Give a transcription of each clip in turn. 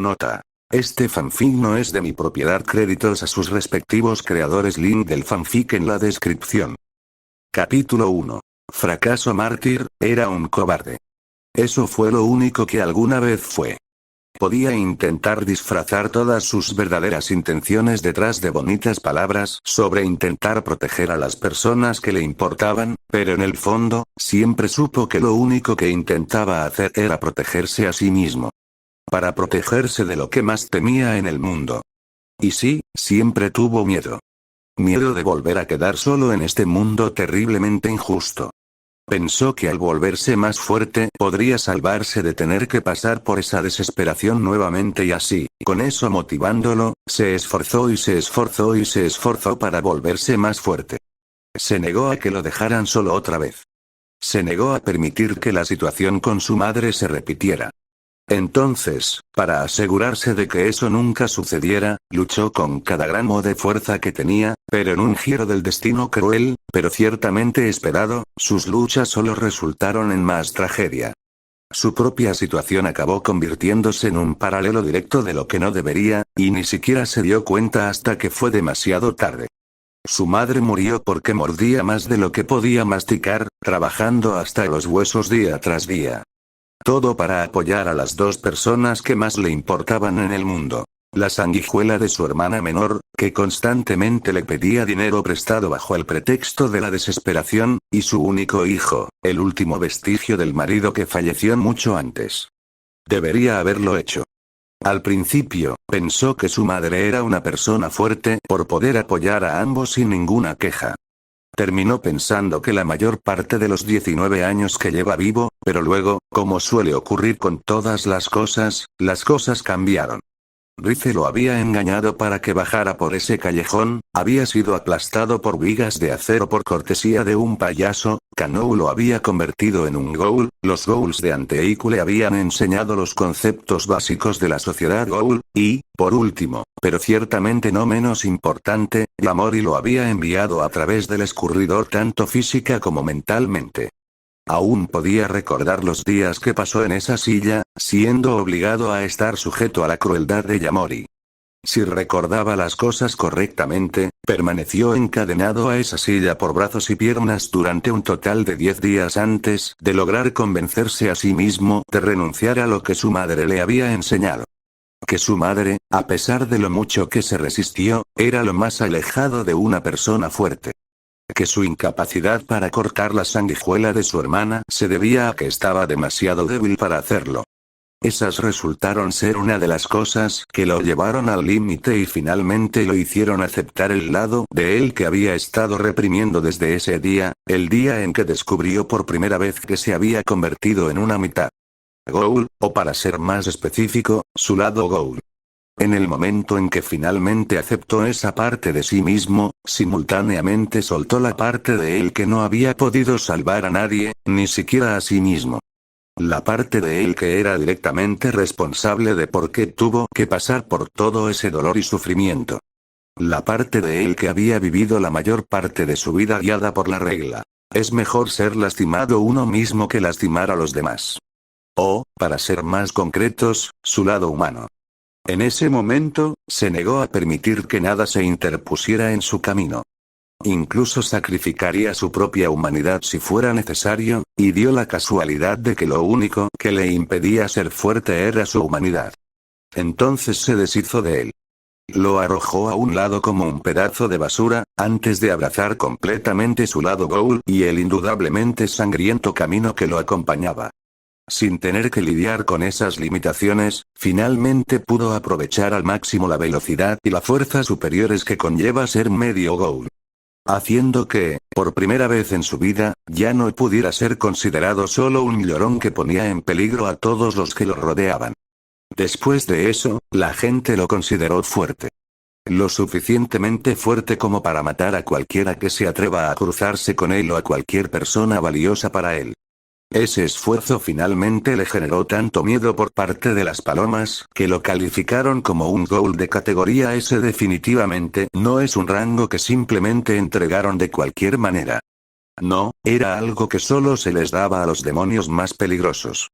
Nota. Este fanfic no es de mi propiedad. Créditos a sus respectivos creadores. Link del fanfic en la descripción. Capítulo 1. Fracaso mártir, era un cobarde. Eso fue lo único que alguna vez fue. Podía intentar disfrazar todas sus verdaderas intenciones detrás de bonitas palabras sobre intentar proteger a las personas que le importaban, pero en el fondo, siempre supo que lo único que intentaba hacer era protegerse a sí mismo. Para protegerse de lo que más temía en el mundo. Y sí, siempre tuvo miedo. Miedo de volver a quedar solo en este mundo terriblemente injusto. Pensó que al volverse más fuerte podría salvarse de tener que pasar por esa desesperación nuevamente y así, con eso motivándolo, se esforzó y se esforzó y se esforzó para volverse más fuerte. Se negó a que lo dejaran solo otra vez. Se negó a permitir que la situación con su madre se repitiera. Entonces, para asegurarse de que eso nunca sucediera, luchó con cada gramo de fuerza que tenía, pero en un giro del destino cruel, pero ciertamente esperado, sus luchas solo resultaron en más tragedia. Su propia situación acabó convirtiéndose en un paralelo directo de lo que no debería, y ni siquiera se dio cuenta hasta que fue demasiado tarde. Su madre murió porque mordía más de lo que podía masticar, trabajando hasta los huesos día tras día. Todo para apoyar a las dos personas que más le importaban en el mundo. La sanguijuela de su hermana menor, que constantemente le pedía dinero prestado bajo el pretexto de la desesperación, y su único hijo, el último vestigio del marido que falleció mucho antes. Debería haberlo hecho. Al principio, pensó que su madre era una persona fuerte por poder apoyar a ambos sin ninguna queja. Terminó pensando que la mayor parte de los 19 años que lleva vivo, pero luego, como suele ocurrir con todas las cosas cambiaron. Rice lo había engañado para que bajara por ese callejón, había sido aplastado por vigas de acero por cortesía de un payaso, Kanou lo había convertido en un ghoul, los ghouls de Anteiku le habían enseñado los conceptos básicos de la sociedad ghoul, y, por último, pero ciertamente no menos importante, Yamori lo había enviado a través del escurridor tanto física como mentalmente. Aún podía recordar los días que pasó en esa silla, siendo obligado a estar sujeto a la crueldad de Yamori. Si recordaba las cosas correctamente, permaneció encadenado a esa silla por brazos y piernas durante un total de 10 días antes de lograr convencerse a sí mismo de renunciar a lo que su madre le había enseñado. Que su madre, a pesar de lo mucho que se resistió, era lo más alejado de una persona fuerte. Que su incapacidad para cortar la sanguijuela de su hermana se debía a que estaba demasiado débil para hacerlo. Esas resultaron ser una de las cosas que lo llevaron al límite y finalmente lo hicieron aceptar el lado de él que había estado reprimiendo desde ese día, el día en que descubrió por primera vez que se había convertido en una mitad ghoul, o para ser más específico, su lado ghoul. En el momento en que finalmente aceptó esa parte de sí mismo, simultáneamente soltó la parte de él que no había podido salvar a nadie, ni siquiera a sí mismo. La parte de él que era directamente responsable de por qué tuvo que pasar por todo ese dolor y sufrimiento. La parte de él que había vivido la mayor parte de su vida guiada por la regla. Es mejor ser lastimado uno mismo que lastimar a los demás. O, para ser más concretos, su lado humano. En ese momento, se negó a permitir que nada se interpusiera en su camino. Incluso sacrificaría su propia humanidad si fuera necesario, y dio la casualidad de que lo único que le impedía ser fuerte era su humanidad. Entonces se deshizo de él. Lo arrojó a un lado como un pedazo de basura, antes de abrazar completamente su lado ghoul y el indudablemente sangriento camino que lo acompañaba. Sin tener que lidiar con esas limitaciones, finalmente pudo aprovechar al máximo la velocidad y la fuerza superiores que conlleva ser medio ghoul. Haciendo que, por primera vez en su vida, ya no pudiera ser considerado solo un llorón que ponía en peligro a todos los que lo rodeaban. Después de eso, la gente lo consideró fuerte. Lo suficientemente fuerte como para matar a cualquiera que se atreva a cruzarse con él o a cualquier persona valiosa para él. Ese esfuerzo finalmente le generó tanto miedo por parte de las palomas, que lo calificaron como un ghoul de categoría S. Definitivamente no es un rango que simplemente entregaron de cualquier manera. No, era algo que solo se les daba a los demonios más peligrosos.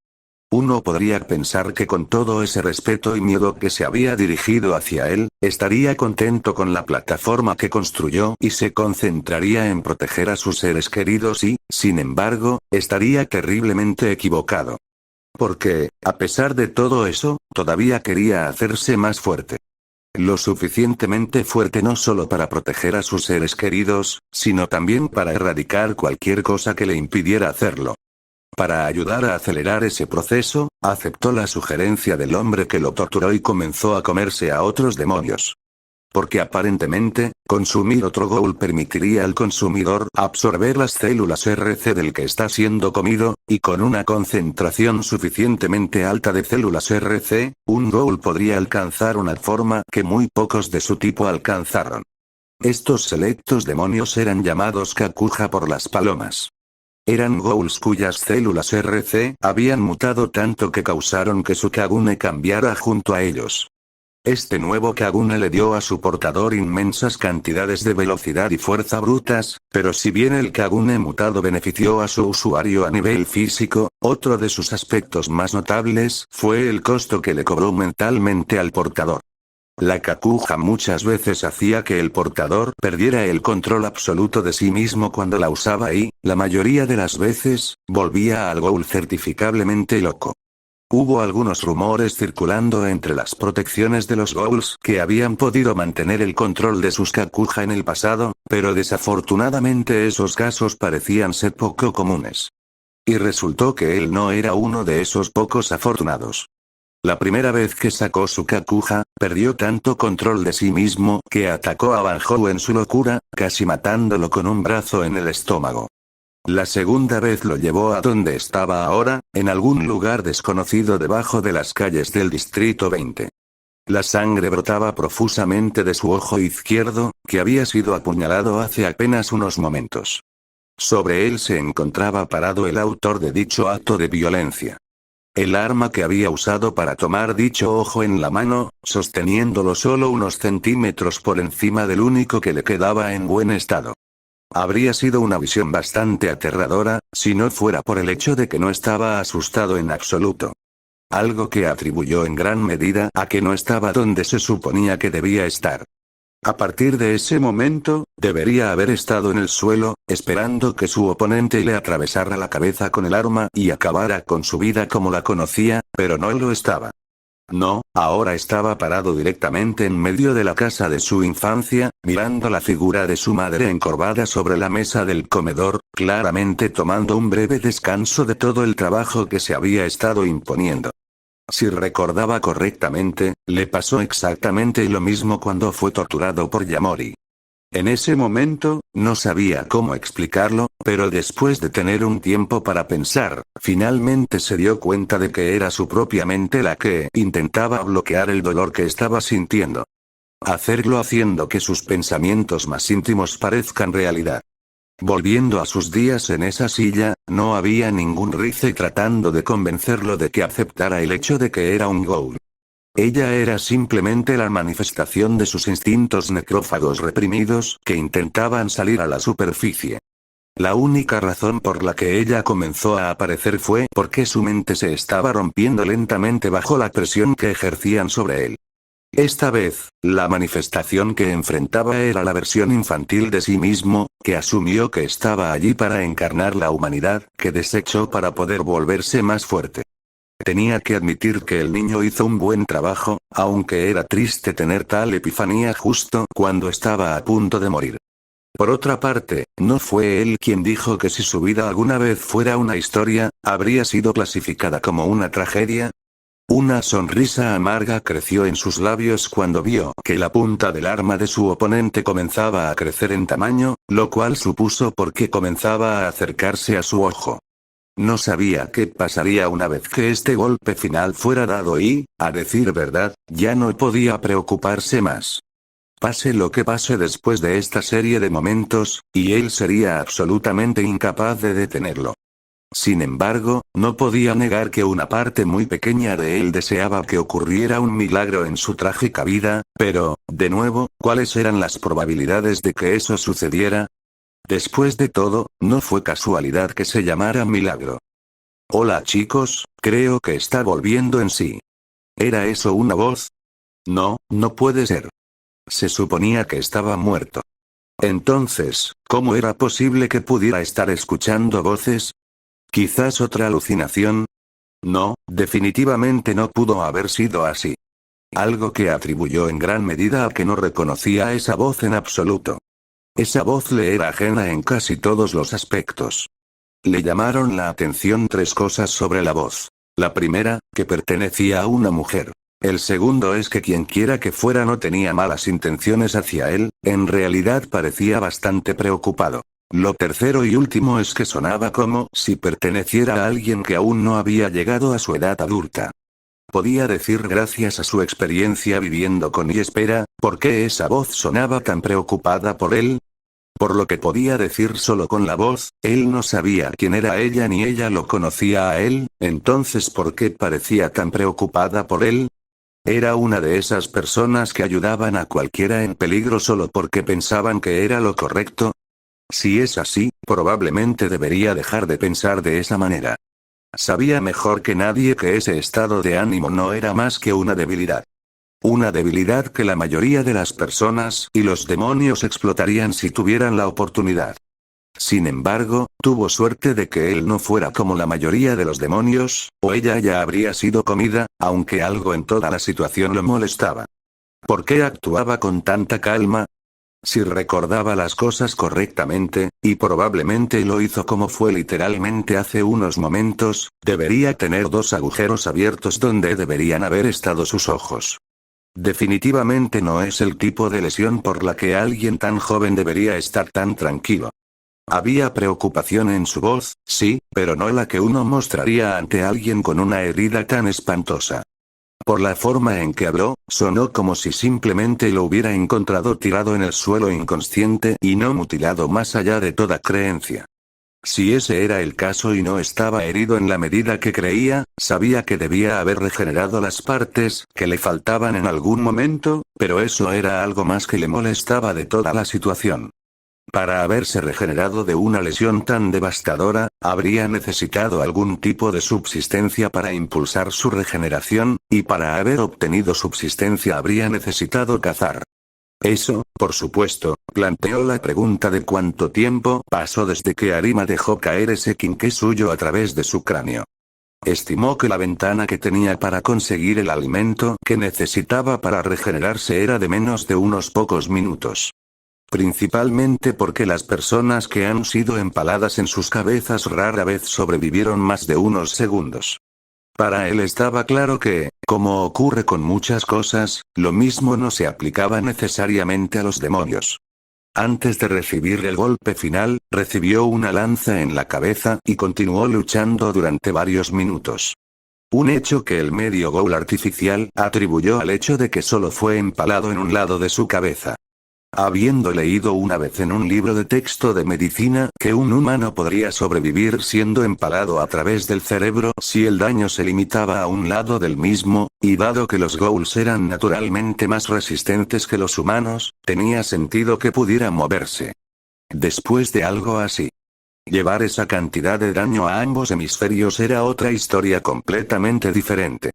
Uno podría pensar que con todo ese respeto y miedo que se había dirigido hacia él, estaría contento con la plataforma que construyó y se concentraría en proteger a sus seres queridos y, sin embargo, estaría terriblemente equivocado. Porque, a pesar de todo eso, todavía quería hacerse más fuerte. Lo suficientemente fuerte no solo para proteger a sus seres queridos, sino también para erradicar cualquier cosa que le impidiera hacerlo. Para ayudar a acelerar ese proceso, aceptó la sugerencia del hombre que lo torturó y comenzó a comerse a otros demonios. Porque aparentemente, consumir otro ghoul permitiría al consumidor absorber las células RC del que está siendo comido, y con una concentración suficientemente alta de células RC, un ghoul podría alcanzar una forma que muy pocos de su tipo alcanzaron. Estos selectos demonios eran llamados Kakuja por las palomas. Eran ghouls cuyas células RC habían mutado tanto que causaron que su Kagune cambiara junto a ellos. Este nuevo Kagune le dio a su portador inmensas cantidades de velocidad y fuerza brutas, pero si bien el Kagune mutado benefició a su usuario a nivel físico, otro de sus aspectos más notables fue el costo que le cobró mentalmente al portador. La Kakuja muchas veces hacía que el portador perdiera el control absoluto de sí mismo cuando la usaba y, la mayoría de las veces, volvía al ghoul certificablemente loco. Hubo algunos rumores circulando entre las protecciones de los ghouls que habían podido mantener el control de sus Kakuja en el pasado, pero desafortunadamente esos casos parecían ser poco comunes. Y resultó que él no era uno de esos pocos afortunados. La primera vez que sacó su Kakuja, perdió tanto control de sí mismo que atacó a Banjou en su locura, casi matándolo con un brazo en el estómago. La segunda vez lo llevó a donde estaba ahora, en algún lugar desconocido debajo de las calles del Distrito 20. La sangre brotaba profusamente de su ojo izquierdo, que había sido apuñalado hace apenas unos momentos. Sobre él se encontraba parado el autor de dicho acto de violencia. El arma que había usado para tomar dicho ojo en la mano, sosteniéndolo solo unos centímetros por encima del único que le quedaba en buen estado. Habría sido una visión bastante aterradora, si no fuera por el hecho de que no estaba asustado en absoluto. Algo que atribuyó en gran medida a que no estaba donde se suponía que debía estar. A partir de ese momento, debería haber estado en el suelo, esperando que su oponente le atravesara la cabeza con el arma y acabara con su vida como la conocía, pero no lo estaba. No, ahora estaba parado directamente en medio de la casa de su infancia, mirando la figura de su madre encorvada sobre la mesa del comedor, claramente tomando un breve descanso de todo el trabajo que se había estado imponiendo. Si recordaba correctamente, le pasó exactamente lo mismo cuando fue torturado por Yamori. En ese momento, no sabía cómo explicarlo, pero después de tener un tiempo para pensar, finalmente se dio cuenta de que era su propia mente la que intentaba bloquear el dolor que estaba sintiendo. Hacerlo haciendo que sus pensamientos más íntimos parezcan realidad. Volviendo a sus días en esa silla, no había ningún Rize tratando de convencerlo de que aceptara el hecho de que era un ghoul. Ella era simplemente la manifestación de sus instintos necrófagos reprimidos que intentaban salir a la superficie. La única razón por la que ella comenzó a aparecer fue porque su mente se estaba rompiendo lentamente bajo la presión que ejercían sobre él. Esta vez, la manifestación que enfrentaba era la versión infantil de sí mismo, que asumió que estaba allí para encarnar la humanidad, que desechó para poder volverse más fuerte. Tenía que admitir que el niño hizo un buen trabajo, aunque era triste tener tal epifanía justo cuando estaba a punto de morir. Por otra parte, ¿no fue él quien dijo que si su vida alguna vez fuera una historia, habría sido clasificada como una tragedia? Una sonrisa amarga creció en sus labios cuando vio que la punta del arma de su oponente comenzaba a crecer en tamaño, lo cual supuso porque comenzaba a acercarse a su ojo. No sabía qué pasaría una vez que este golpe final fuera dado y, a decir verdad, ya no podía preocuparse más. Pase lo que pase después de esta serie de momentos, y él sería absolutamente incapaz de detenerlo. Sin embargo, no podía negar que una parte muy pequeña de él deseaba que ocurriera un milagro en su trágica vida, pero, de nuevo, ¿cuáles eran las probabilidades de que eso sucediera? Después de todo, no fue casualidad que se llamara milagro. Hola chicos, creo que está volviendo en sí. ¿Era eso una voz? No, no puede ser. Se suponía que estaba muerto. Entonces, ¿cómo era posible que pudiera estar escuchando voces? ¿Quizás otra alucinación? No, definitivamente no pudo haber sido así. Algo que atribuyó en gran medida a que no reconocía esa voz en absoluto. Esa voz le era ajena en casi todos los aspectos. Le llamaron la atención tres cosas sobre la voz. La primera, que pertenecía a una mujer. El segundo es que quienquiera que fuera no tenía malas intenciones hacia él, en realidad parecía bastante preocupado. Lo tercero y último es que sonaba como si perteneciera a alguien que aún no había llegado a su edad adulta. Podía decir gracias a su experiencia viviendo con y espera, ¿por qué esa voz sonaba tan preocupada por él? Por lo que podía decir solo con la voz, él no sabía quién era ella ni ella lo conocía a él, entonces ¿por qué parecía tan preocupada por él? ¿Era una de esas personas que ayudaban a cualquiera en peligro solo porque pensaban que era lo correcto? Si es así, probablemente debería dejar de pensar de esa manera. Sabía mejor que nadie que ese estado de ánimo no era más que una debilidad. Una debilidad que la mayoría de las personas y los demonios explotarían si tuvieran la oportunidad. Sin embargo, tuvo suerte de que él no fuera como la mayoría de los demonios, o ella ya habría sido comida, aunque algo en toda la situación lo molestaba. ¿Por qué actuaba con tanta calma? Si recordaba las cosas correctamente, y probablemente lo hizo como fue literalmente hace unos momentos, debería tener dos agujeros abiertos donde deberían haber estado sus ojos. Definitivamente no es el tipo de lesión por la que alguien tan joven debería estar tan tranquilo. Había preocupación en su voz, sí, pero no la que uno mostraría ante alguien con una herida tan espantosa. Por la forma en que habló, sonó como si simplemente lo hubiera encontrado tirado en el suelo inconsciente y no mutilado más allá de toda creencia. Si ese era el caso y no estaba herido en la medida que creía, sabía que debía haber regenerado las partes que le faltaban en algún momento, pero eso era algo más que le molestaba de toda la situación. Para haberse regenerado de una lesión tan devastadora, habría necesitado algún tipo de subsistencia para impulsar su regeneración, y para haber obtenido subsistencia habría necesitado cazar. Eso, por supuesto, planteó la pregunta de cuánto tiempo pasó desde que Arima dejó caer ese quinqué suyo a través de su cráneo. Estimó que la ventana que tenía para conseguir el alimento que necesitaba para regenerarse era de menos de unos pocos minutos. Principalmente porque las personas que han sido empaladas en sus cabezas rara vez sobrevivieron más de unos segundos. Para él estaba claro que, como ocurre con muchas cosas, lo mismo no se aplicaba necesariamente a los demonios. Antes de recibir el golpe final, recibió una lanza en la cabeza y continuó luchando durante varios minutos. Un hecho que el medio ghoul artificial atribuyó al hecho de que solo fue empalado en un lado de su cabeza. Habiendo leído una vez en un libro de texto de medicina que un humano podría sobrevivir siendo empalado a través del cerebro si el daño se limitaba a un lado del mismo, y dado que los ghouls eran naturalmente más resistentes que los humanos, tenía sentido que pudiera moverse. Después de algo así, llevar esa cantidad de daño a ambos hemisferios era otra historia completamente diferente.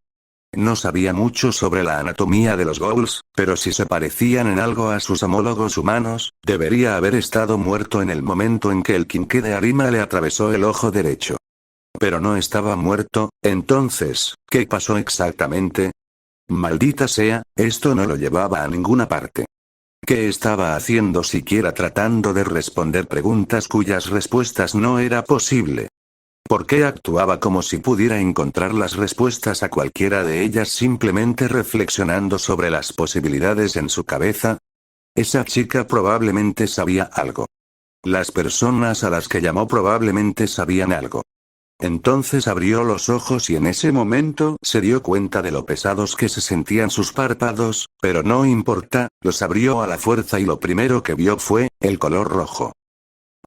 No sabía mucho sobre la anatomía de los ghouls, pero si se parecían en algo a sus homólogos humanos, debería haber estado muerto en el momento en que el quinqué de Arima le atravesó el ojo derecho. Pero no estaba muerto, entonces, ¿qué pasó exactamente? Maldita sea, esto no lo llevaba a ninguna parte. ¿Qué estaba haciendo siquiera tratando de responder preguntas cuyas respuestas no era posible? ¿Por qué actuaba como si pudiera encontrar las respuestas a cualquiera de ellas simplemente reflexionando sobre las posibilidades en su cabeza? Esa chica probablemente sabía algo. Las personas a las que llamó probablemente sabían algo. Entonces abrió los ojos y en ese momento se dio cuenta de lo pesados que se sentían sus párpados, pero no importa, los abrió a la fuerza y lo primero que vio fue el color rojo.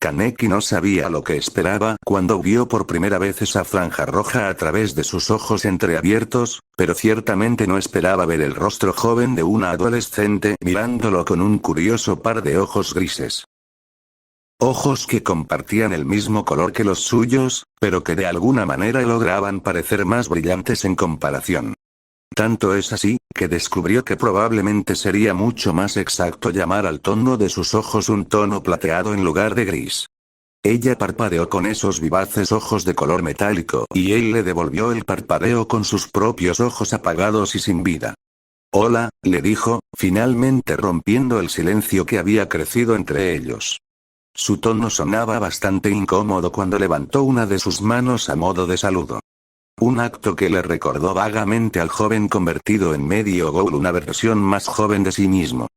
Kaneki no sabía lo que esperaba cuando vio por primera vez esa franja roja a través de sus ojos entreabiertos, pero ciertamente no esperaba ver el rostro joven de una adolescente mirándolo con un curioso par de ojos grises. Ojos que compartían el mismo color que los suyos, pero que de alguna manera lograban parecer más brillantes en comparación. Tanto es así, que descubrió que probablemente sería mucho más exacto llamar al tono de sus ojos un tono plateado en lugar de gris. Ella parpadeó con esos vivaces ojos de color metálico y él le devolvió el parpadeo con sus propios ojos apagados y sin vida. Hola, le dijo, finalmente rompiendo el silencio que había crecido entre ellos. Su tono sonaba bastante incómodo cuando levantó una de sus manos a modo de saludo. Un acto que le recordó vagamente al joven convertido en medio ghoul, una versión más joven de sí mismo.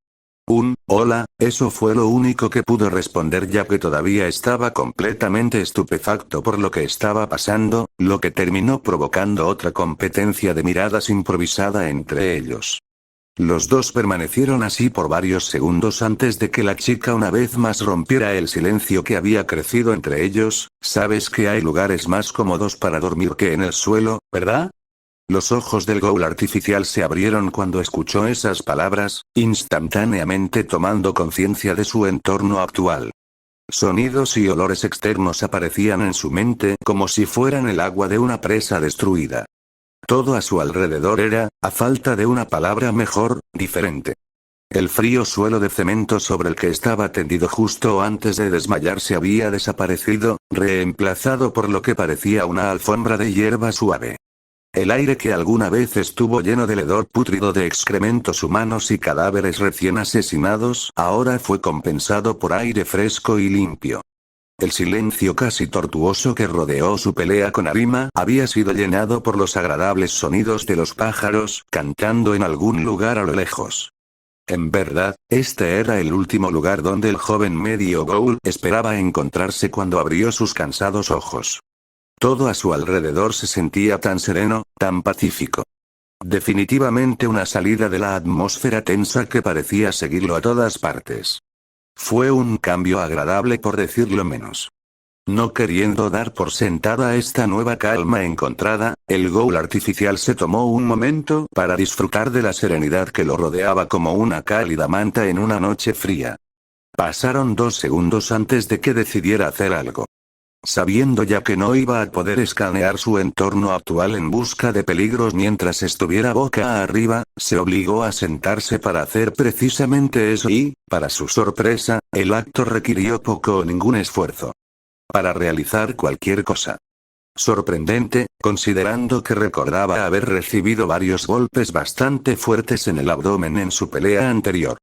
Hola, eso fue lo único que pudo responder ya que todavía estaba completamente estupefacto por lo que estaba pasando, lo que terminó provocando otra competencia de miradas improvisada entre ellos. Los dos permanecieron así por varios segundos antes de que la chica una vez más rompiera el silencio que había crecido entre ellos. ¿Sabes que hay lugares más cómodos para dormir que en el suelo, verdad? Los ojos del ghoul artificial se abrieron cuando escuchó esas palabras, instantáneamente tomando conciencia de su entorno actual. Sonidos y olores externos aparecían en su mente como si fueran el agua de una presa destruida. Todo a su alrededor era, a falta de una palabra mejor, diferente. El frío suelo de cemento sobre el que estaba tendido justo antes de desmayarse había desaparecido, reemplazado por lo que parecía una alfombra de hierba suave. El aire que alguna vez estuvo lleno del hedor pútrido de excrementos humanos y cadáveres recién asesinados, ahora fue compensado por aire fresco y limpio. El silencio casi tortuoso que rodeó su pelea con Arima había sido llenado por los agradables sonidos de los pájaros cantando en algún lugar a lo lejos. En verdad, este era el último lugar donde el joven medio ghoul esperaba encontrarse cuando abrió sus cansados ojos. Todo a su alrededor se sentía tan sereno, tan pacífico. Definitivamente una salida de la atmósfera tensa que parecía seguirlo a todas partes. Fue un cambio agradable por decirlo menos. No queriendo dar por sentada esta nueva calma encontrada, el ghoul artificial se tomó un momento para disfrutar de la serenidad que lo rodeaba como una cálida manta en una noche fría. Pasaron 2 segundos antes de que decidiera hacer algo. Sabiendo ya que no iba a poder escanear su entorno actual en busca de peligros mientras estuviera boca arriba, se obligó a sentarse para hacer precisamente eso y, para su sorpresa, el acto requirió poco o ningún esfuerzo. Para realizar cualquier cosa. Sorprendente, considerando que recordaba haber recibido varios golpes bastante fuertes en el abdomen en su pelea anterior.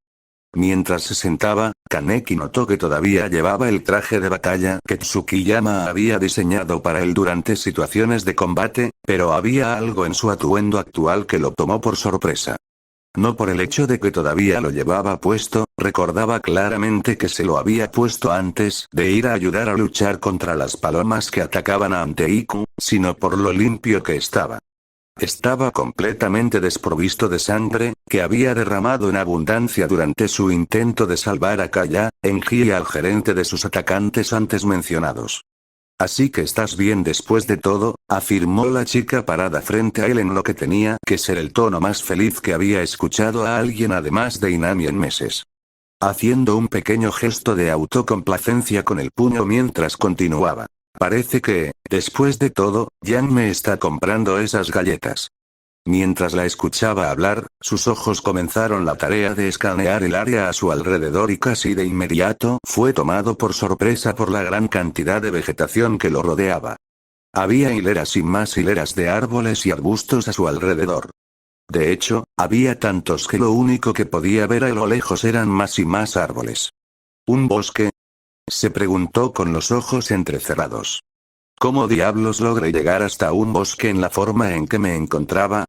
Mientras se sentaba, Kaneki notó que todavía llevaba el traje de batalla que Tsukiyama había diseñado para él durante situaciones de combate, pero había algo en su atuendo actual que lo tomó por sorpresa. No por el hecho de que todavía lo llevaba puesto, recordaba claramente que se lo había puesto antes de ir a ayudar a luchar contra las palomas que atacaban a Anteiku, sino por lo limpio que estaba. Estaba completamente desprovisto de sangre, que había derramado en abundancia durante su intento de salvar a Kaya, Enji y al gerente de sus atacantes antes mencionados. Así que estás bien después de todo, afirmó la chica parada frente a él en lo que tenía que ser el tono más feliz que había escuchado a alguien además de Inami en meses. Haciendo un pequeño gesto de autocomplacencia con el puño mientras continuaba. Parece que, después de todo, Yang me está comprando esas galletas. Mientras la escuchaba hablar, sus ojos comenzaron la tarea de escanear el área a su alrededor y casi de inmediato fue tomado por sorpresa por la gran cantidad de vegetación que lo rodeaba. Había hileras y más hileras de árboles y arbustos a su alrededor. De hecho, había tantos que lo único que podía ver a lo lejos eran más y más árboles. ¿Un bosque? Se preguntó con los ojos entrecerrados. ¿Cómo diablos logré llegar hasta un bosque en la forma en que me encontraba?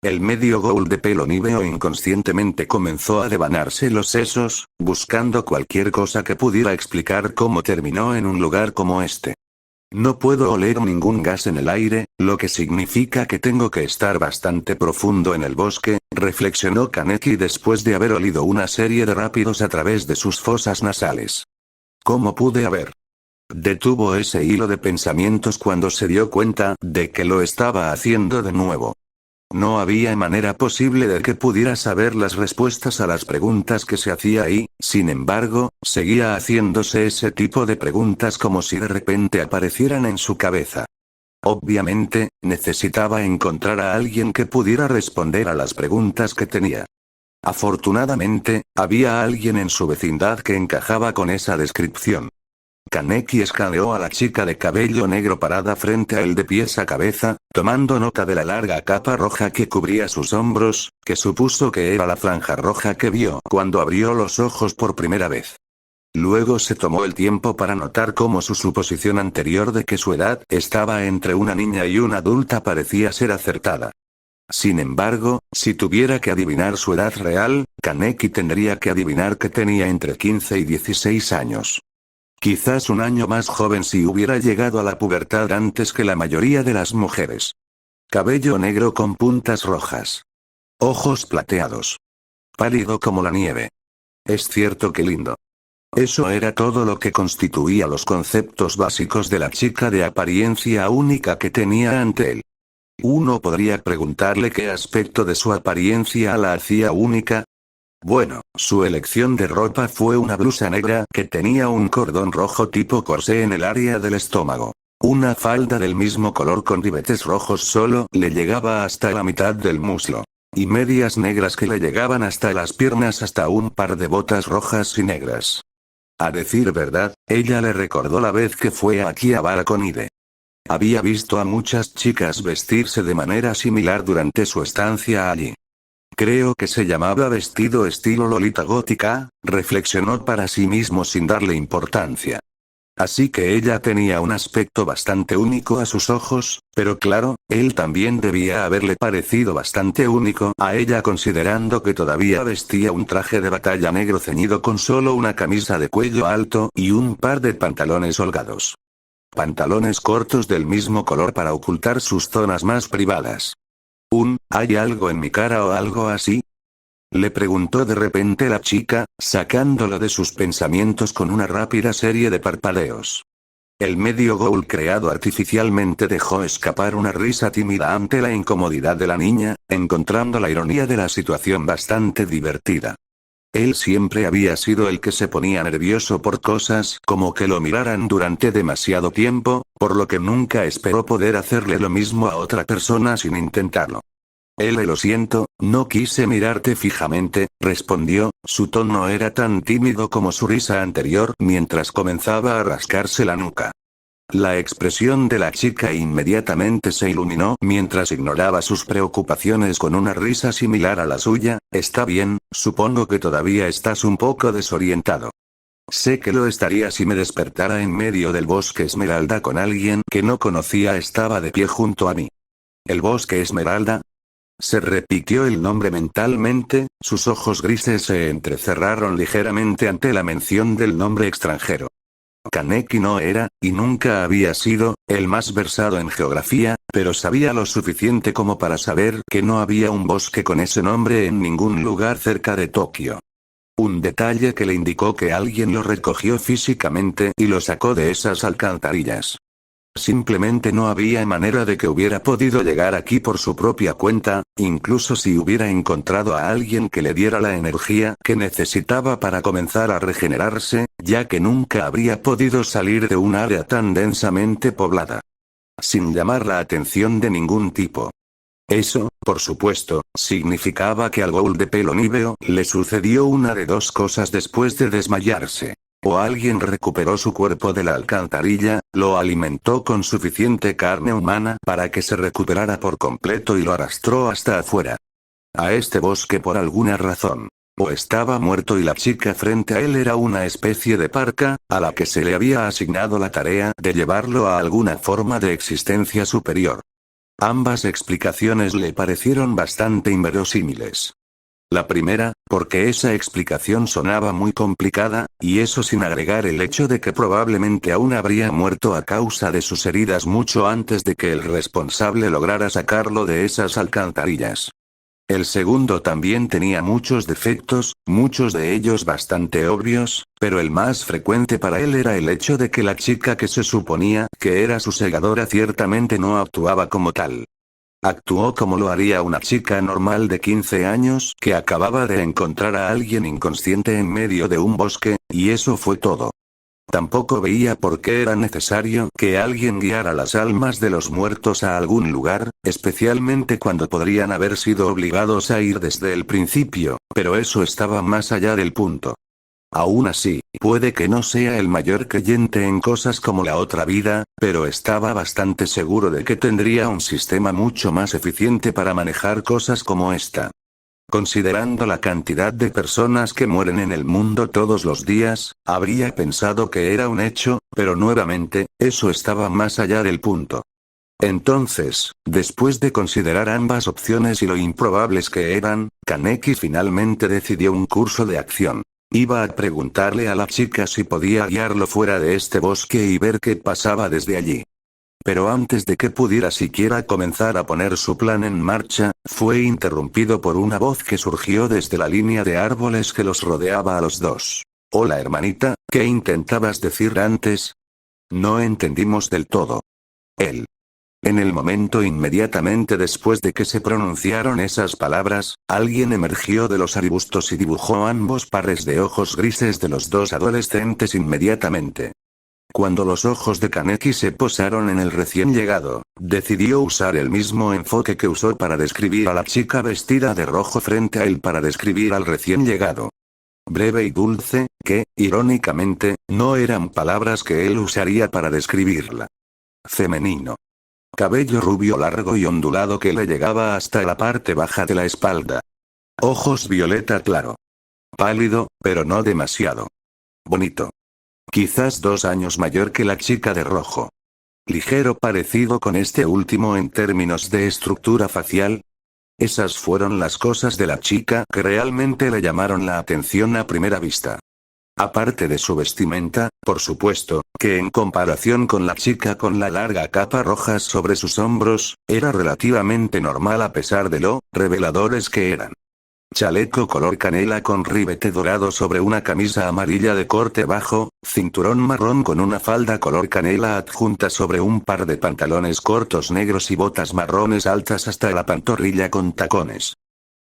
El medio ghoul de pelo níveo inconscientemente comenzó a devanarse los sesos, buscando cualquier cosa que pudiera explicar cómo terminó en un lugar como este. No puedo oler ningún gas en el aire, lo que significa que tengo que estar bastante profundo en el bosque, reflexionó Kaneki después de haber olido una serie de rápidos a través de sus fosas nasales. ¿Cómo pude haber? Detuvo ese hilo de pensamientos cuando se dio cuenta de que lo estaba haciendo de nuevo. No había manera posible de que pudiera saber las respuestas a las preguntas que se hacía y, sin embargo, seguía haciéndose ese tipo de preguntas como si de repente aparecieran en su cabeza. Obviamente, necesitaba encontrar a alguien que pudiera responder a las preguntas que tenía. Afortunadamente, había alguien en su vecindad que encajaba con esa descripción. Kaneki escaneó a la chica de cabello negro parada frente a él de pies a cabeza, tomando nota de la larga capa roja que cubría sus hombros, que supuso que era la franja roja que vio cuando abrió los ojos por primera vez. Luego se tomó el tiempo para notar cómo su suposición anterior de que su edad estaba entre una niña y una adulta parecía ser acertada. Sin embargo, si tuviera que adivinar su edad real, Kaneki tendría que adivinar que tenía entre 15 y 16 años. Quizás un año más joven si hubiera llegado a la pubertad antes que la mayoría de las mujeres. Cabello negro con puntas rojas. Ojos plateados. Pálido como la nieve. Es cierto que lindo. Eso era todo lo que constituía los conceptos básicos de la chica de apariencia única que tenía ante él. Uno podría preguntarle qué aspecto de su apariencia la hacía única. Bueno, su elección de ropa fue una blusa negra que tenía un cordón rojo tipo corsé en el área del estómago. Una falda del mismo color con ribetes rojos solo le llegaba hasta la mitad del muslo. Y medias negras que le llegaban hasta las piernas, hasta un par de botas rojas y negras. A decir verdad, ella le recordó la vez que fue a Akihabara con Ide. Había visto a muchas chicas vestirse de manera similar durante su estancia allí. Creo que se llamaba vestido estilo Lolita gótica, reflexionó para sí mismo sin darle importancia. Así que ella tenía un aspecto bastante único a sus ojos, pero claro, él también debía haberle parecido bastante único a ella considerando que todavía vestía un traje de batalla negro ceñido con solo una camisa de cuello alto y un par de pantalones holgados. Pantalones cortos del mismo color para ocultar sus zonas más privadas. ¿Hay algo en mi cara o algo así? Le preguntó de repente la chica, sacándolo de sus pensamientos con una rápida serie de parpadeos. El medio ghoul creado artificialmente dejó escapar una risa tímida ante la incomodidad de la niña, encontrando la ironía de la situación bastante divertida. Él siempre había sido el que se ponía nervioso por cosas como que lo miraran durante demasiado tiempo, por lo que nunca esperó poder hacerle lo mismo a otra persona sin intentarlo. Lo siento, no quise mirarte fijamente, respondió, su tono era tan tímido como su risa anterior mientras comenzaba a rascarse la nuca. La expresión de la chica inmediatamente se iluminó mientras ignoraba sus preocupaciones con una risa similar a la suya. Está bien, supongo que todavía estás un poco desorientado. Sé que lo estaría si me despertara en medio del bosque Esmeralda con alguien que no conocía estaba de pie junto a mí. ¿El bosque Esmeralda? Se repitió el nombre mentalmente, sus ojos grises se entrecerraron ligeramente ante la mención del nombre extranjero. Kaneki no era, y nunca había sido, el más versado en geografía, pero sabía lo suficiente como para saber que no había un bosque con ese nombre en ningún lugar cerca de Tokio. Un detalle que le indicó que alguien lo recogió físicamente y lo sacó de esas alcantarillas. Simplemente no había manera de que hubiera podido llegar aquí por su propia cuenta, incluso si hubiera encontrado a alguien que le diera la energía que necesitaba para comenzar a regenerarse, ya que nunca habría podido salir de un área tan densamente poblada. Sin llamar la atención de ningún tipo. Eso, por supuesto, significaba que al ghoul de pelo níveo le sucedió una de dos cosas después de desmayarse. O alguien recuperó su cuerpo de la alcantarilla, lo alimentó con suficiente carne humana para que se recuperara por completo y lo arrastró hasta afuera. A este bosque por alguna razón. O estaba muerto y la chica frente a él era una especie de parca, a la que se le había asignado la tarea de llevarlo a alguna forma de existencia superior. Ambas explicaciones le parecieron bastante inverosímiles. La primera, porque esa explicación sonaba muy complicada, y eso sin agregar el hecho de que probablemente aún habría muerto a causa de sus heridas mucho antes de que el responsable lograra sacarlo de esas alcantarillas. El segundo también tenía muchos defectos, muchos de ellos bastante obvios, pero el más frecuente para él era el hecho de que la chica que se suponía que era su segadora ciertamente no actuaba como tal. Actuó como lo haría una chica normal de 15 años que acababa de encontrar a alguien inconsciente en medio de un bosque, y eso fue todo. Tampoco veía por qué era necesario que alguien guiara las almas de los muertos a algún lugar, especialmente cuando podrían haber sido obligados a ir desde el principio, pero eso estaba más allá del punto. Aún así, puede que no sea el mayor creyente en cosas como la otra vida, pero estaba bastante seguro de que tendría un sistema mucho más eficiente para manejar cosas como esta. Considerando la cantidad de personas que mueren en el mundo todos los días, habría pensado que era un hecho, pero nuevamente, eso estaba más allá del punto. Entonces, después de considerar ambas opciones y lo improbables que eran, Kaneki finalmente decidió un curso de acción. Iba a preguntarle a la chica si podía guiarlo fuera de este bosque y ver qué pasaba desde allí. Pero antes de que pudiera siquiera comenzar a poner su plan en marcha, fue interrumpido por una voz que surgió desde la línea de árboles que los rodeaba a los dos. Hola hermanita, ¿qué intentabas decir antes? No entendimos del todo. Él. En el momento inmediatamente después de que se pronunciaron esas palabras, alguien emergió de los arbustos y dibujó ambos pares de ojos grises de los dos adolescentes inmediatamente. Cuando los ojos de Kaneki se posaron en el recién llegado, decidió usar el mismo enfoque que usó para describir a la chica vestida de rojo frente a él para describir al recién llegado. Breve y dulce, que, irónicamente, no eran palabras que él usaría para describirla. Femenino. Cabello rubio largo y ondulado que le llegaba hasta la parte baja de la espalda. Ojos violeta claro. Pálido, pero no demasiado. Bonito. Quizás 2 años mayor que la chica de rojo. Ligero parecido con este último en términos de estructura facial. Esas fueron las cosas de la chica que realmente le llamaron la atención a primera vista. Aparte de su vestimenta, por supuesto, que en comparación con la chica con la larga capa roja sobre sus hombros, era relativamente normal a pesar de lo reveladores que eran. Chaleco color canela con ribete dorado sobre una camisa amarilla de corte bajo, cinturón marrón con una falda color canela adjunta sobre un par de pantalones cortos negros y botas marrones altas hasta la pantorrilla con tacones.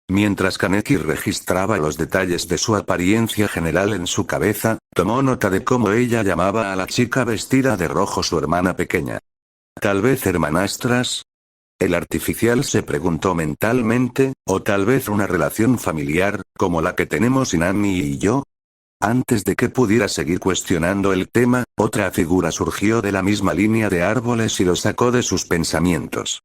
Mientras Kaneki registraba los detalles de su apariencia general en su cabeza, tomó nota de cómo ella llamaba a la chica vestida de rojo su hermana pequeña. ¿Tal vez hermanastras? El artificial se preguntó mentalmente, o tal vez una relación familiar, como la que tenemos Inami y yo. Antes de que pudiera seguir cuestionando el tema, otra figura surgió de la misma línea de árboles y lo sacó de sus pensamientos.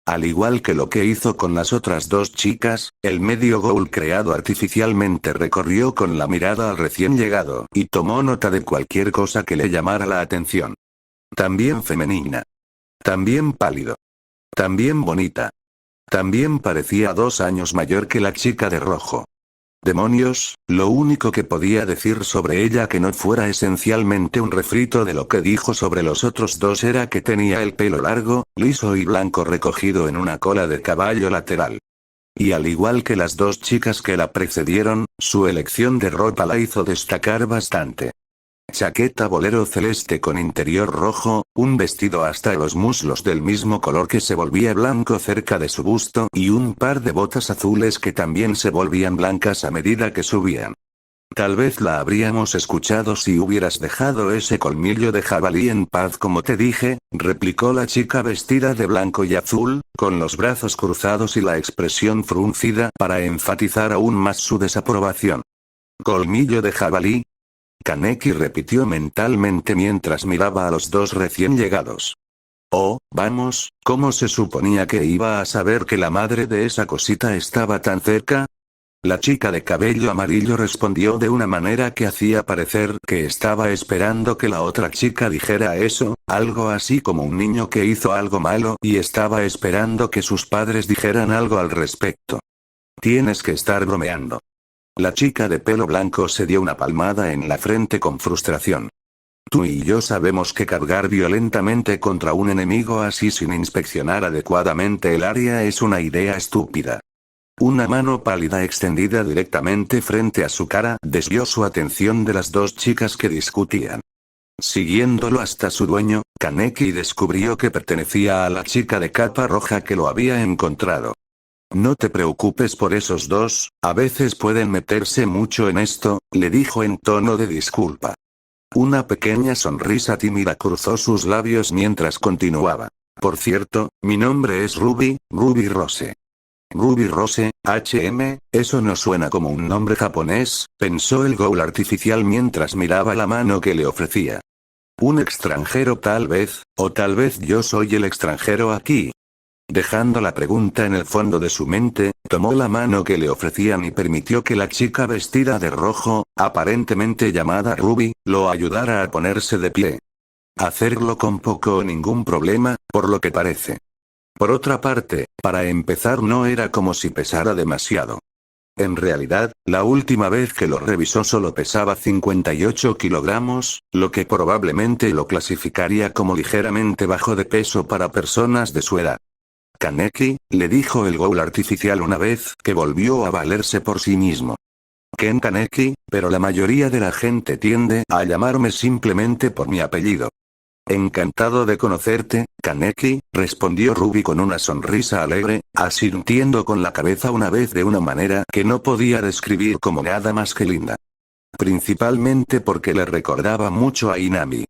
Al igual que lo que hizo con las otras dos chicas, el medio ghoul creado artificialmente recorrió con la mirada al recién llegado y tomó nota de cualquier cosa que le llamara la atención. También femenina. También pálido. También bonita. También parecía 2 años mayor que la chica de rojo. Demonios, lo único que podía decir sobre ella que no fuera esencialmente un refrito de lo que dijo sobre los otros dos era que tenía el pelo largo, liso y blanco recogido en una cola de caballo lateral. Y al igual que las dos chicas que la precedieron, su elección de ropa la hizo destacar bastante. Chaqueta bolero celeste con interior rojo, un vestido hasta los muslos del mismo color que se volvía blanco cerca de su busto y un par de botas azules que también se volvían blancas a medida que subían. Tal vez la habríamos escuchado si hubieras dejado ese colmillo de jabalí en paz como te dije, replicó la chica vestida de blanco y azul, con los brazos cruzados y la expresión fruncida para enfatizar aún más su desaprobación. ¿Colmillo de jabalí? Kaneki repitió mentalmente mientras miraba a los dos recién llegados. Oh, vamos, ¿cómo se suponía que iba a saber que la madre de esa cosita estaba tan cerca? La chica de cabello amarillo respondió de una manera que hacía parecer que estaba esperando que la otra chica dijera eso, algo así como un niño que hizo algo malo y estaba esperando que sus padres dijeran algo al respecto. Tienes que estar bromeando. La chica de pelo blanco se dio una palmada en la frente con frustración. Tú y yo sabemos que cargar violentamente contra un enemigo así sin inspeccionar adecuadamente el área es una idea estúpida. Una mano pálida extendida directamente frente a su cara desvió su atención de las dos chicas que discutían. Siguiéndolo hasta su dueño, Kaneki descubrió que pertenecía a la chica de capa roja que lo había encontrado. No te preocupes por esos dos, a veces pueden meterse mucho en esto, le dijo en tono de disculpa. Una pequeña sonrisa tímida cruzó sus labios mientras continuaba. Por cierto, mi nombre es Ruby, Ruby Rose. Ruby Rose, eso no suena como un nombre japonés, pensó el ghoul artificial mientras miraba la mano que le ofrecía. Un extranjero tal vez, o tal vez yo soy el extranjero aquí. Dejando la pregunta en el fondo de su mente, tomó la mano que le ofrecían y permitió que la chica vestida de rojo, aparentemente llamada Ruby, lo ayudara a ponerse de pie. Hacerlo con poco o ningún problema, por lo que parece. Por otra parte, para empezar no era como si pesara demasiado. En realidad, la última vez que lo revisó solo pesaba 58 kilogramos, lo que probablemente lo clasificaría como ligeramente bajo de peso para personas de su edad. Kaneki, le dijo el ghoul artificial una vez que volvió a valerse por sí mismo. Ken Kaneki, pero la mayoría de la gente tiende a llamarme simplemente por mi apellido. Encantado de conocerte, Kaneki, respondió Ruby con una sonrisa alegre, asintiendo con la cabeza una vez de una manera que no podía describir como nada más que linda. Principalmente porque le recordaba mucho a Inami.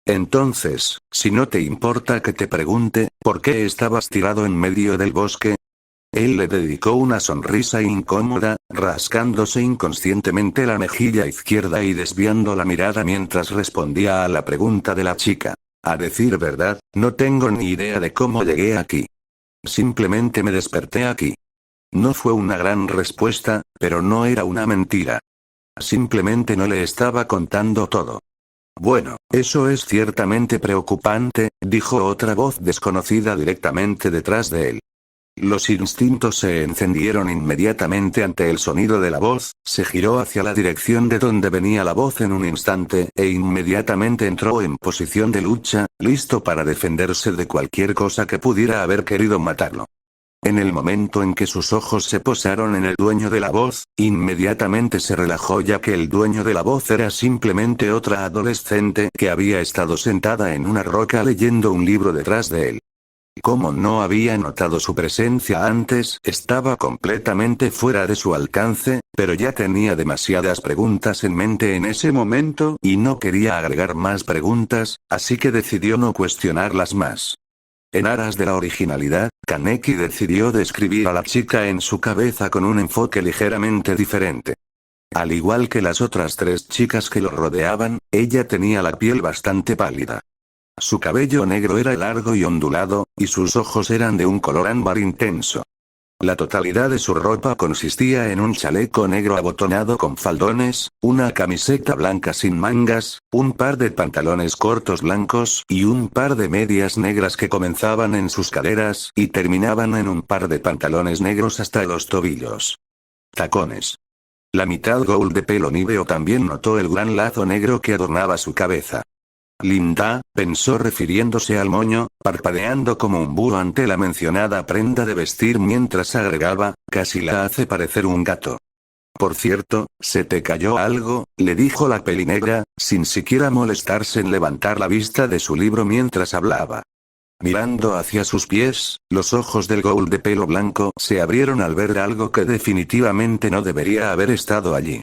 Entonces, si no te importa que te pregunte, ¿por qué estabas tirado en medio del bosque? Él le dedicó una sonrisa incómoda, rascándose inconscientemente la mejilla izquierda y desviando la mirada mientras respondía a la pregunta de la chica. A decir verdad, no tengo ni idea de cómo llegué aquí. Simplemente me desperté aquí. No fue una gran respuesta, pero no era una mentira. Simplemente no le estaba contando todo. Bueno, eso es ciertamente preocupante, dijo otra voz desconocida directamente detrás de él. Los instintos se encendieron inmediatamente ante el sonido de la voz, se giró hacia la dirección de donde venía la voz en un instante, e inmediatamente entró en posición de lucha, listo para defenderse de cualquier cosa que pudiera haber querido matarlo. En el momento en que sus ojos se posaron en el dueño de la voz, inmediatamente se relajó ya que el dueño de la voz era simplemente otra adolescente que había estado sentada en una roca leyendo un libro detrás de él. Como no había notado su presencia antes, estaba completamente fuera de su alcance, pero ya tenía demasiadas preguntas en mente en ese momento y no quería agregar más preguntas, así que decidió no cuestionarlas más. En aras de la originalidad, Kaneki decidió describir a la chica en su cabeza con un enfoque ligeramente diferente. Al igual que las otras tres chicas que lo rodeaban, ella tenía la piel bastante pálida. Su cabello negro era largo y ondulado, y sus ojos eran de un color ámbar intenso. La totalidad de su ropa consistía en un chaleco negro abotonado con faldones, una camiseta blanca sin mangas, un par de pantalones cortos blancos y un par de medias negras que comenzaban en sus caderas y terminaban en un par de pantalones negros hasta los tobillos. Tacones. La mitad ghoul de pelo níveo también notó el gran lazo negro que adornaba su cabeza. Linda, pensó refiriéndose al moño, parpadeando como un búho ante la mencionada prenda de vestir mientras agregaba, casi la hace parecer un gato. Por cierto, ¿se te cayó algo?, le dijo la pelinegra, sin siquiera molestarse en levantar la vista de su libro mientras hablaba. Mirando hacia sus pies, los ojos del ghoul de pelo blanco se abrieron al ver algo que definitivamente no debería haber estado allí.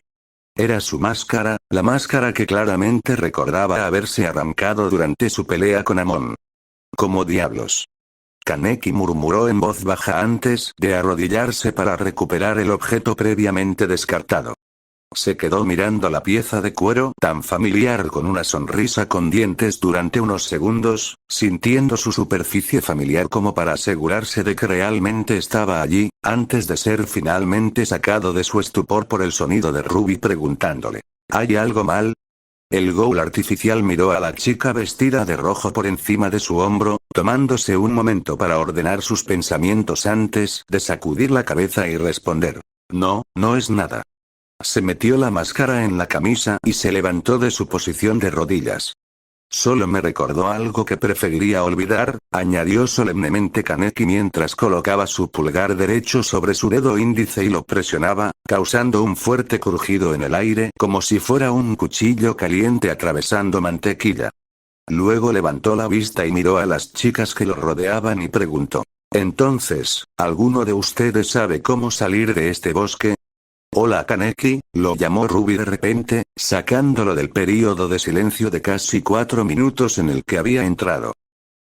Era su máscara, la máscara que claramente recordaba haberse arrancado durante su pelea con Amon. ¿Cómo diablos? Kaneki murmuró en voz baja antes de arrodillarse para recuperar el objeto previamente descartado. Se quedó mirando la pieza de cuero tan familiar con una sonrisa con dientes durante unos segundos, sintiendo su superficie familiar como para asegurarse de que realmente estaba allí, antes de ser finalmente sacado de su estupor por el sonido de Ruby preguntándole: ¿hay algo mal? El ghoul artificial miró a la chica vestida de rojo por encima de su hombro, tomándose un momento para ordenar sus pensamientos antes de sacudir la cabeza y responder: no, no es nada. Se metió la máscara en la camisa y se levantó de su posición de rodillas. Solo me recordó algo que preferiría olvidar, añadió solemnemente Kaneki mientras colocaba su pulgar derecho sobre su dedo índice y lo presionaba, causando un fuerte crujido en el aire como si fuera un cuchillo caliente atravesando mantequilla. Luego levantó la vista y miró a las chicas que lo rodeaban y preguntó: ¿entonces, alguno de ustedes sabe cómo salir de este bosque? Hola Kaneki, lo llamó Ruby de repente, sacándolo del período de silencio de casi 4 minutos en el que había entrado.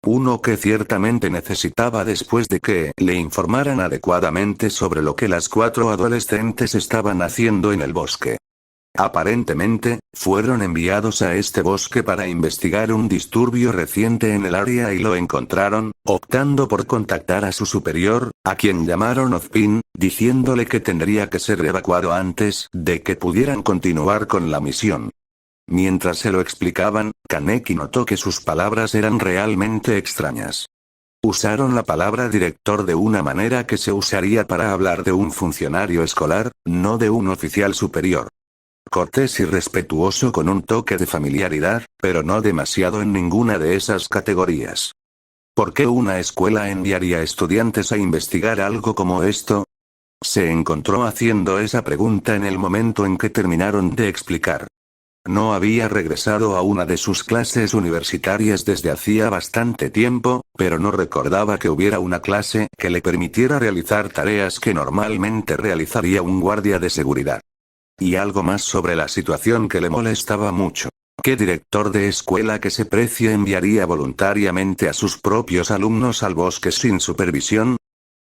Uno que ciertamente necesitaba después de que le informaran adecuadamente sobre lo que las 4 adolescentes estaban haciendo en el bosque. Aparentemente, fueron enviados a este bosque para investigar un disturbio reciente en el área y lo encontraron, optando por contactar a su superior, a quien llamaron Ozpin, diciéndole que tendría que ser evacuado antes de que pudieran continuar con la misión. Mientras se lo explicaban, Kaneki notó que sus palabras eran realmente extrañas. Usaron la palabra director de una manera que se usaría para hablar de un funcionario escolar, no de un oficial superior. Cortés y respetuoso con un toque de familiaridad, pero no demasiado en ninguna de esas categorías. ¿Por qué una escuela enviaría estudiantes a investigar algo como esto? Se encontró haciendo esa pregunta en el momento en que terminaron de explicar. No había regresado a una de sus clases universitarias desde hacía bastante tiempo, pero no recordaba que hubiera una clase que le permitiera realizar tareas que normalmente realizaría un guardia de seguridad. Y algo más sobre la situación que le molestaba mucho. ¿Qué director de escuela que se precie enviaría voluntariamente a sus propios alumnos al bosque sin supervisión?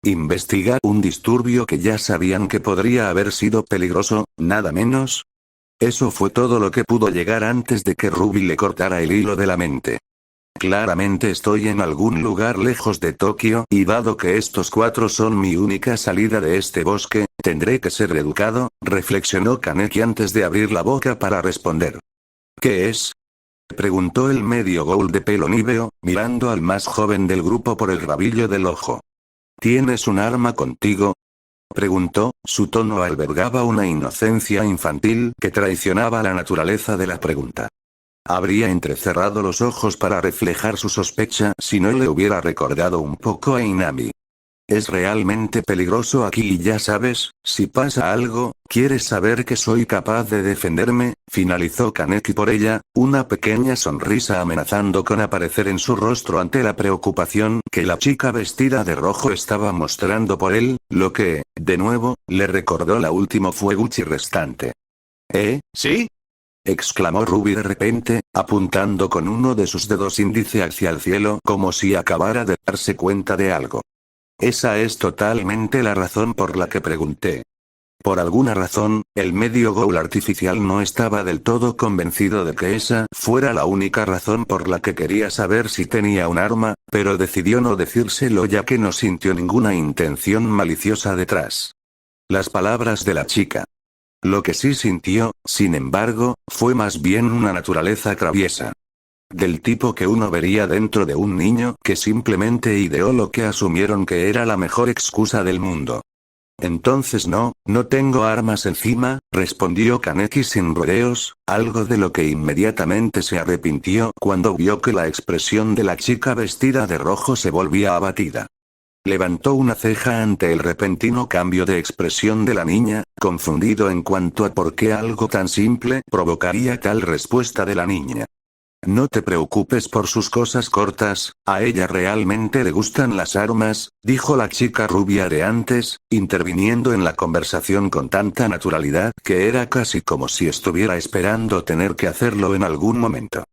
¿Investigar un disturbio que ya sabían que podría haber sido peligroso, nada menos? Eso fue todo lo que pudo llegar antes de que Ruby le cortara el hilo de la mente. Claramente estoy en algún lugar lejos de Tokio, y dado que estos 4 son mi única salida de este bosque, tendré que ser educado, reflexionó Kaneki antes de abrir la boca para responder. ¿Qué es? Preguntó el medio ghoul de pelo níveo, mirando al más joven del grupo por el rabillo del ojo. ¿Tienes un arma contigo? Preguntó, su tono albergaba una inocencia infantil que traicionaba la naturaleza de la pregunta. Habría entrecerrado los ojos para reflejar su sospecha si no le hubiera recordado un poco a Inami. Es realmente peligroso aquí y ya sabes, si pasa algo, ¿quieres saber que soy capaz de defenderme? Finalizó Kaneki por ella, una pequeña sonrisa amenazando con aparecer en su rostro ante la preocupación que la chica vestida de rojo estaba mostrando por él, lo que, de nuevo, le recordó la última Fueguchi restante. ¿Sí? Exclamó Ruby de repente, apuntando con uno de sus dedos índice hacia el cielo como si acabara de darse cuenta de algo. Esa es totalmente la razón por la que pregunté. Por alguna razón, el medio ghoul artificial no estaba del todo convencido de que esa fuera la única razón por la que quería saber si tenía un arma, pero decidió no decírselo ya que no sintió ninguna intención maliciosa detrás. Las palabras de la chica. Lo que sí sintió, sin embargo, fue más bien una naturaleza traviesa. Del tipo que uno vería dentro de un niño que simplemente ideó lo que asumieron que era la mejor excusa del mundo. Entonces no tengo armas encima, respondió Kaneki sin rodeos, algo de lo que inmediatamente se arrepintió cuando vio que la expresión de la chica vestida de rojo se volvía abatida. Levantó una ceja ante el repentino cambio de expresión de la niña, confundido en cuanto a por qué algo tan simple provocaría tal respuesta de la niña. No te preocupes por sus cosas cortas, a ella realmente le gustan las armas, dijo la chica rubia de antes, interviniendo en la conversación con tanta naturalidad que era casi como si estuviera esperando tener que hacerlo en algún momento.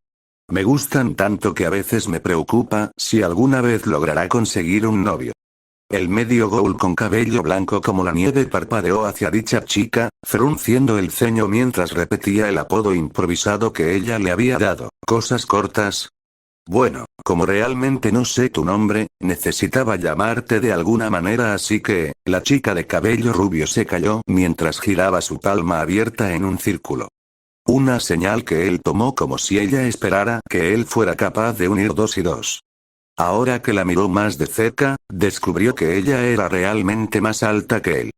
Me gustan tanto que a veces me preocupa si alguna vez logrará conseguir un novio. El medio ghoul con cabello blanco como la nieve parpadeó hacia dicha chica, frunciendo el ceño mientras repetía el apodo improvisado que ella le había dado. ¿Cosas cortas? Bueno, como realmente no sé tu nombre, necesitaba llamarte de alguna manera así que, la chica de cabello rubio se calló mientras giraba su palma abierta en un círculo. Una señal que él tomó como si ella esperara que él fuera capaz de unir 2 y 2. Ahora que la miró más de cerca, descubrió que ella era realmente más alta que él.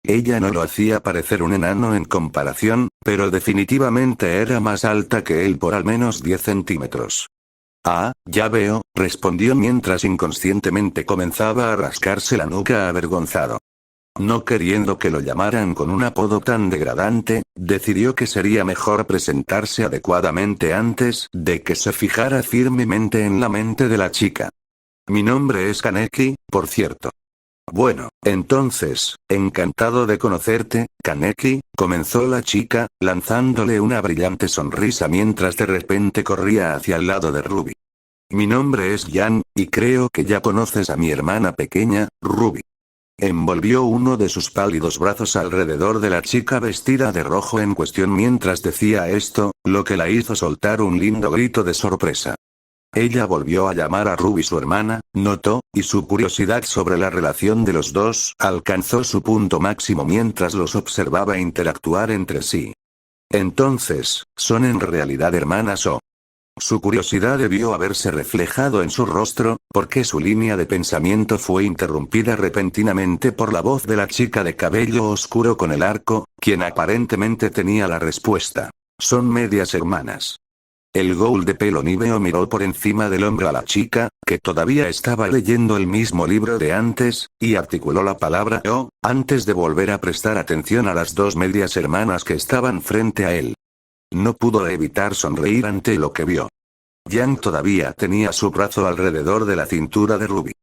Ella no lo hacía parecer un enano en comparación, pero definitivamente era más alta que él por al menos 10 centímetros. Ah, ya veo, respondió mientras inconscientemente comenzaba a rascarse la nuca avergonzado. No queriendo que lo llamaran con un apodo tan degradante, decidió que sería mejor presentarse adecuadamente antes de que se fijara firmemente en la mente de la chica. Mi nombre es Kaneki, por cierto. Bueno, entonces, encantado de conocerte, Kaneki, comenzó la chica, lanzándole una brillante sonrisa mientras de repente corría hacia el lado de Ruby. Mi nombre es Jan, y creo que ya conoces a mi hermana pequeña, Ruby. Envolvió uno de sus pálidos brazos alrededor de la chica vestida de rojo en cuestión mientras decía esto, lo que la hizo soltar un lindo grito de sorpresa. Ella volvió a llamar a Ruby su hermana, notó, y su curiosidad sobre la relación de los dos alcanzó su punto máximo mientras los observaba interactuar entre sí. Entonces, ¿son en realidad hermanas o? Su curiosidad debió haberse reflejado en su rostro, porque su línea de pensamiento fue interrumpida repentinamente por la voz de la chica de cabello oscuro con el arco, quien aparentemente tenía la respuesta. Son medias hermanas. El ghoul de pelo níveo miró por encima del hombro a la chica, que todavía estaba leyendo el mismo libro de antes, y articuló la palabra "oh", antes de volver a prestar atención a las dos medias hermanas que estaban frente a él. No pudo evitar sonreír ante lo que vio. Yang todavía tenía su brazo alrededor de la cintura de Ruby.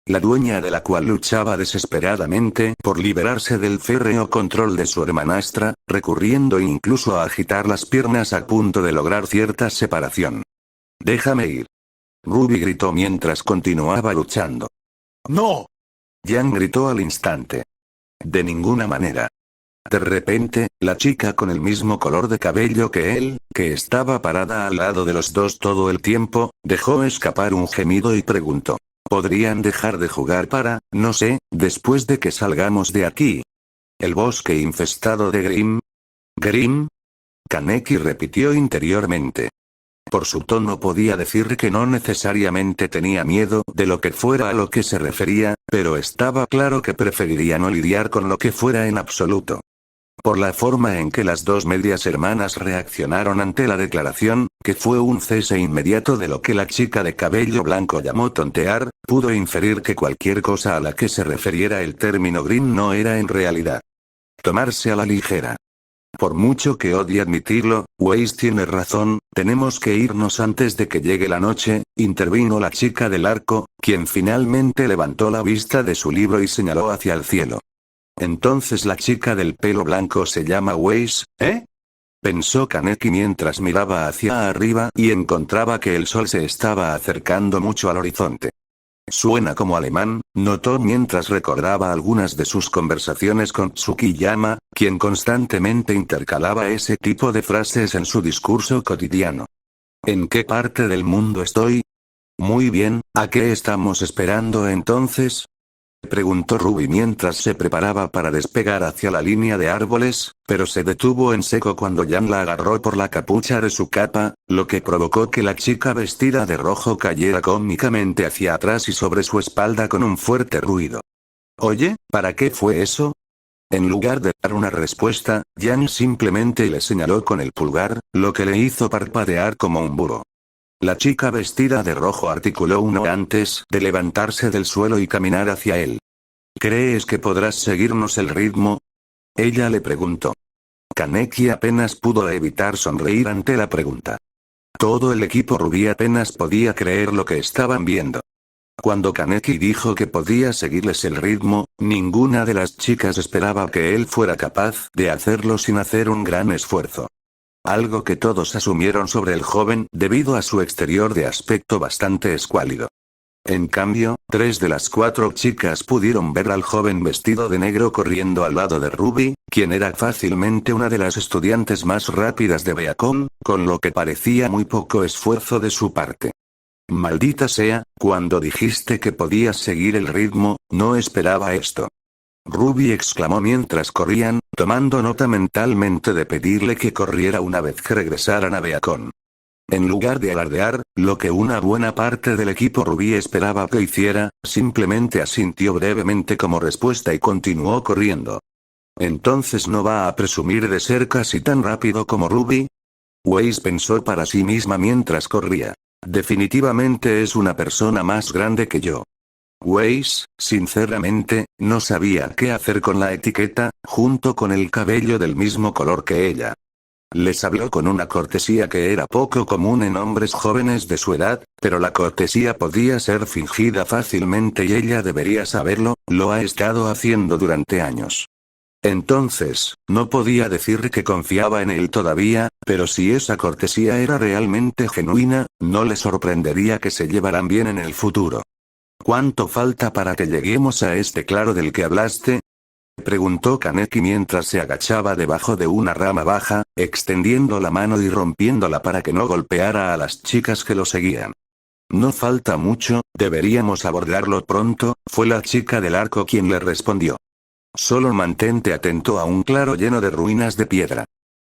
La dueña de la cual luchaba desesperadamente por liberarse del férreo control de su hermanastra, recurriendo incluso a agitar las piernas a punto de lograr cierta separación. «Déjame ir». Ruby gritó mientras continuaba luchando. «¡No!». Yang gritó al instante. «De ninguna manera». De repente, la chica con el mismo color de cabello que él, que estaba parada al lado de los dos todo el tiempo, dejó escapar un gemido y preguntó. ¿Podrían dejar de jugar para, no sé, después de que salgamos de aquí? ¿El bosque infestado de Grimm? ¿Grimm?». Kaneki repitió interiormente. Por su tono podía decir que no necesariamente tenía miedo de lo que fuera a lo que se refería, pero estaba claro que preferiría no lidiar con lo que fuera en absoluto. Por la forma en que las dos medias hermanas reaccionaron ante la declaración, que fue un cese inmediato de lo que la chica de cabello blanco llamó tontear, pudo inferir que cualquier cosa a la que se refiriera el término Grimm no era en realidad tomarse a la ligera. Por mucho que odie admitirlo, Weiss tiene razón, tenemos que irnos antes de que llegue la noche, intervino la chica del arco, quien finalmente levantó la vista de su libro y señaló hacia el cielo. Entonces la chica del pelo blanco se llama Weiss, ¿eh? Pensó Kaneki mientras miraba hacia arriba y encontraba que el sol se estaba acercando mucho al horizonte. Suena como alemán, notó mientras recordaba algunas de sus conversaciones con Tsukiyama, quien constantemente intercalaba ese tipo de frases en su discurso cotidiano. ¿En qué parte del mundo estoy? Muy bien, ¿a qué estamos esperando entonces?, preguntó Ruby mientras se preparaba para despegar hacia la línea de árboles, pero se detuvo en seco cuando Jan la agarró por la capucha de su capa, lo que provocó que la chica vestida de rojo cayera cómicamente hacia atrás y sobre su espalda con un fuerte ruido. «Oye, ¿para qué fue eso?». En lugar de dar una respuesta, Jan simplemente le señaló con el pulgar, lo que le hizo parpadear como un búho. La chica vestida de rojo articuló uno antes de levantarse del suelo y caminar hacia él. ¿Crees que podrás seguirnos el ritmo?, ella le preguntó. Kaneki apenas pudo evitar sonreír ante la pregunta. Todo el equipo rubí apenas podía creer lo que estaban viendo. Cuando Kaneki dijo que podía seguirles el ritmo, ninguna de las chicas esperaba que él fuera capaz de hacerlo sin hacer un gran esfuerzo. Algo que todos asumieron sobre el joven debido a su exterior de aspecto bastante escuálido. En cambio, 3 de las 4 chicas pudieron ver al joven vestido de negro corriendo al lado de Ruby, quien era fácilmente una de las estudiantes más rápidas de Beacon, con lo que parecía muy poco esfuerzo de su parte. Maldita sea, cuando dijiste que podías seguir el ritmo, no esperaba esto. Ruby exclamó mientras corrían, tomando nota mentalmente de pedirle que corriera una vez que regresaran a Beacon. En lugar de alardear, lo que una buena parte del equipo rubí esperaba que hiciera, simplemente asintió brevemente como respuesta y continuó corriendo. ¿Entonces no va a presumir de ser casi tan rápido como Ruby? Weiss pensó para sí misma mientras corría. Definitivamente es una persona más grande que yo. Weiss, sinceramente, no sabía qué hacer con la etiqueta, junto con el cabello del mismo color que ella. Les habló con una cortesía que era poco común en hombres jóvenes de su edad, pero la cortesía podía ser fingida fácilmente y ella debería saberlo, lo ha estado haciendo durante años. Entonces, no podía decir que confiaba en él todavía, pero si esa cortesía era realmente genuina, no le sorprendería que se llevaran bien en el futuro. ¿Cuánto falta para que lleguemos a este claro del que hablaste? Preguntó Kaneki mientras se agachaba debajo de una rama baja, extendiendo la mano y rompiéndola para que no golpeara a las chicas que lo seguían. No falta mucho, deberíamos abordarlo pronto, fue la chica del arco quien le respondió. Solo mantente atento a un claro lleno de ruinas de piedra.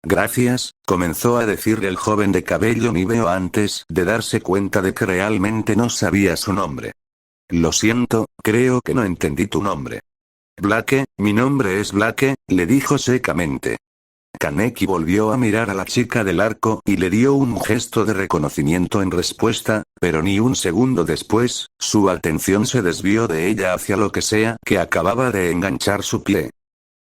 Gracias, comenzó a decirle el joven de cabello níveo antes de darse cuenta de que realmente no sabía su nombre. Lo siento, creo que no entendí tu nombre. Blake, mi nombre es Blake, le dijo secamente. Kaneki volvió a mirar a la chica del arco y le dio un gesto de reconocimiento en respuesta, pero ni un segundo después, su atención se desvió de ella hacia lo que sea que acababa de enganchar su pie.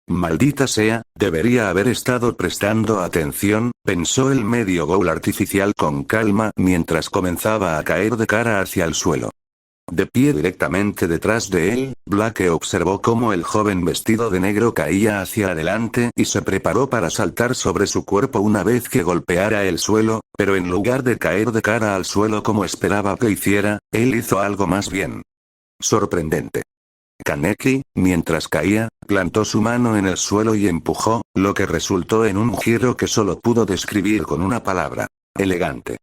Maldita sea, debería haber estado prestando atención, pensó el medio ghoul artificial con calma mientras comenzaba a caer de cara hacia el suelo. De pie directamente detrás de él, Blake observó cómo el joven vestido de negro caía hacia adelante y se preparó para saltar sobre su cuerpo una vez que golpeara el suelo, pero en lugar de caer de cara al suelo como esperaba que hiciera, él hizo algo más bien sorprendente. Kaneki, mientras caía, plantó su mano en el suelo y empujó, lo que resultó en un giro que solo pudo describir con una palabra: elegante.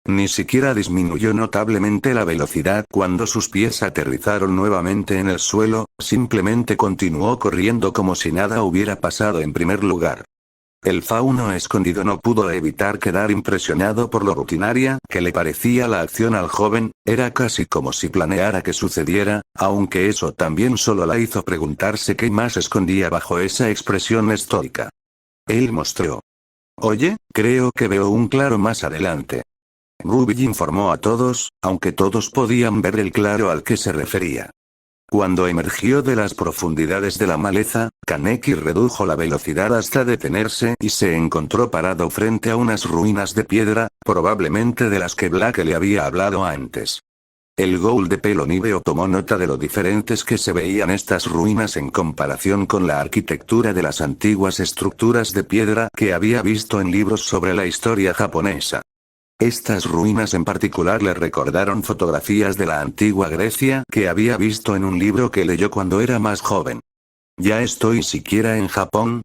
Ni siquiera disminuyó notablemente la velocidad cuando sus pies aterrizaron nuevamente en el suelo, simplemente continuó corriendo como si nada hubiera pasado en primer lugar. El fauno escondido no pudo evitar quedar impresionado por lo rutinaria que le parecía la acción al joven, era casi como si planeara que sucediera, aunque eso también solo la hizo preguntarse qué más escondía bajo esa expresión estoica. Él mostró. Oye, creo que veo un claro más adelante. Ruby informó a todos, aunque todos podían ver el claro al que se refería. Cuando emergió de las profundidades de la maleza, Kaneki redujo la velocidad hasta detenerse y se encontró parado frente a unas ruinas de piedra, probablemente de las que Blake le había hablado antes. El ghoul de pelo níveo tomó nota de lo diferentes que se veían estas ruinas en comparación con la arquitectura de las antiguas estructuras de piedra que había visto en libros sobre la historia japonesa. Estas ruinas en particular le recordaron fotografías de la antigua Grecia que había visto en un libro que leyó cuando era más joven. ¿Ya estoy siquiera en Japón?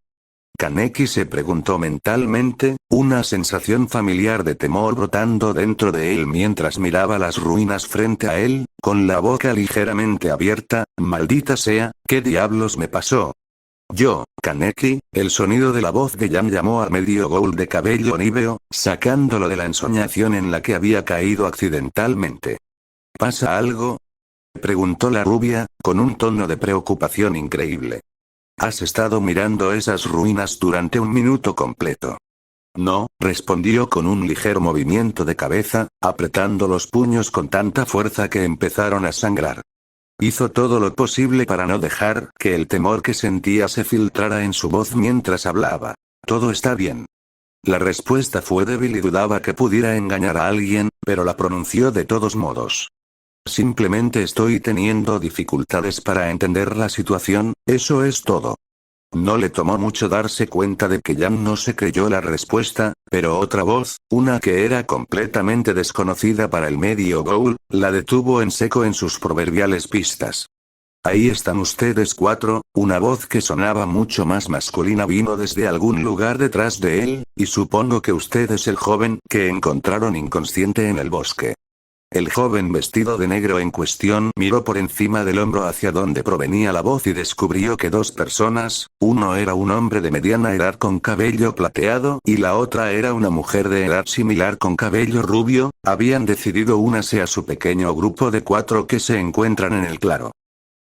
Kaneki se preguntó mentalmente, una sensación familiar de temor brotando dentro de él mientras miraba las ruinas frente a él, con la boca ligeramente abierta. Maldita sea, ¿qué diablos me pasó? Yo, Kaneki, el sonido de la voz de Yan llamó al medio ghoul de cabello níveo, sacándolo de la ensoñación en la que había caído accidentalmente. ¿Pasa algo? Preguntó la rubia, con un tono de preocupación increíble. ¿Has estado mirando esas ruinas durante un minuto completo? No, respondió con un ligero movimiento de cabeza, apretando los puños con tanta fuerza que empezaron a sangrar. Hizo todo lo posible para no dejar que el temor que sentía se filtrara en su voz mientras hablaba. Todo está bien. La respuesta fue débil y dudaba que pudiera engañar a alguien, pero la pronunció de todos modos. Simplemente estoy teniendo dificultades para entender la situación, eso es todo. No le tomó mucho darse cuenta de que Jan no se creyó la respuesta, pero otra voz, una que era completamente desconocida para el medio ghoul, la detuvo en seco en sus proverbiales pistas. Ahí están ustedes cuatro, una voz que sonaba mucho más masculina vino desde algún lugar detrás de él, y supongo que usted es el joven que encontraron inconsciente en el bosque. El joven vestido de negro en cuestión miró por encima del hombro hacia donde provenía la voz y descubrió que dos personas, uno era un hombre de mediana edad con cabello plateado y la otra era una mujer de edad similar con cabello rubio, habían decidido unirse a su pequeño grupo de cuatro que se encuentran en el claro.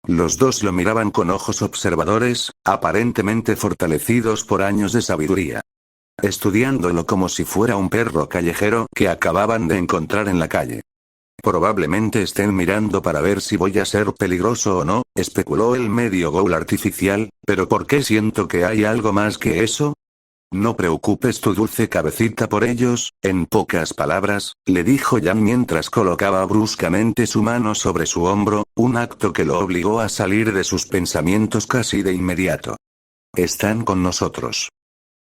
Los dos lo miraban con ojos observadores, aparentemente fortalecidos por años de sabiduría. Estudiándolo como si fuera un perro callejero que acababan de encontrar en la calle. Probablemente estén mirando para ver si voy a ser peligroso o no, especuló el medio ghoul artificial, pero ¿por qué siento que hay algo más que eso? No preocupes tu dulce cabecita por ellos, en pocas palabras, le dijo Yang mientras colocaba bruscamente su mano sobre su hombro, un acto que lo obligó a salir de sus pensamientos casi de inmediato. Están con nosotros.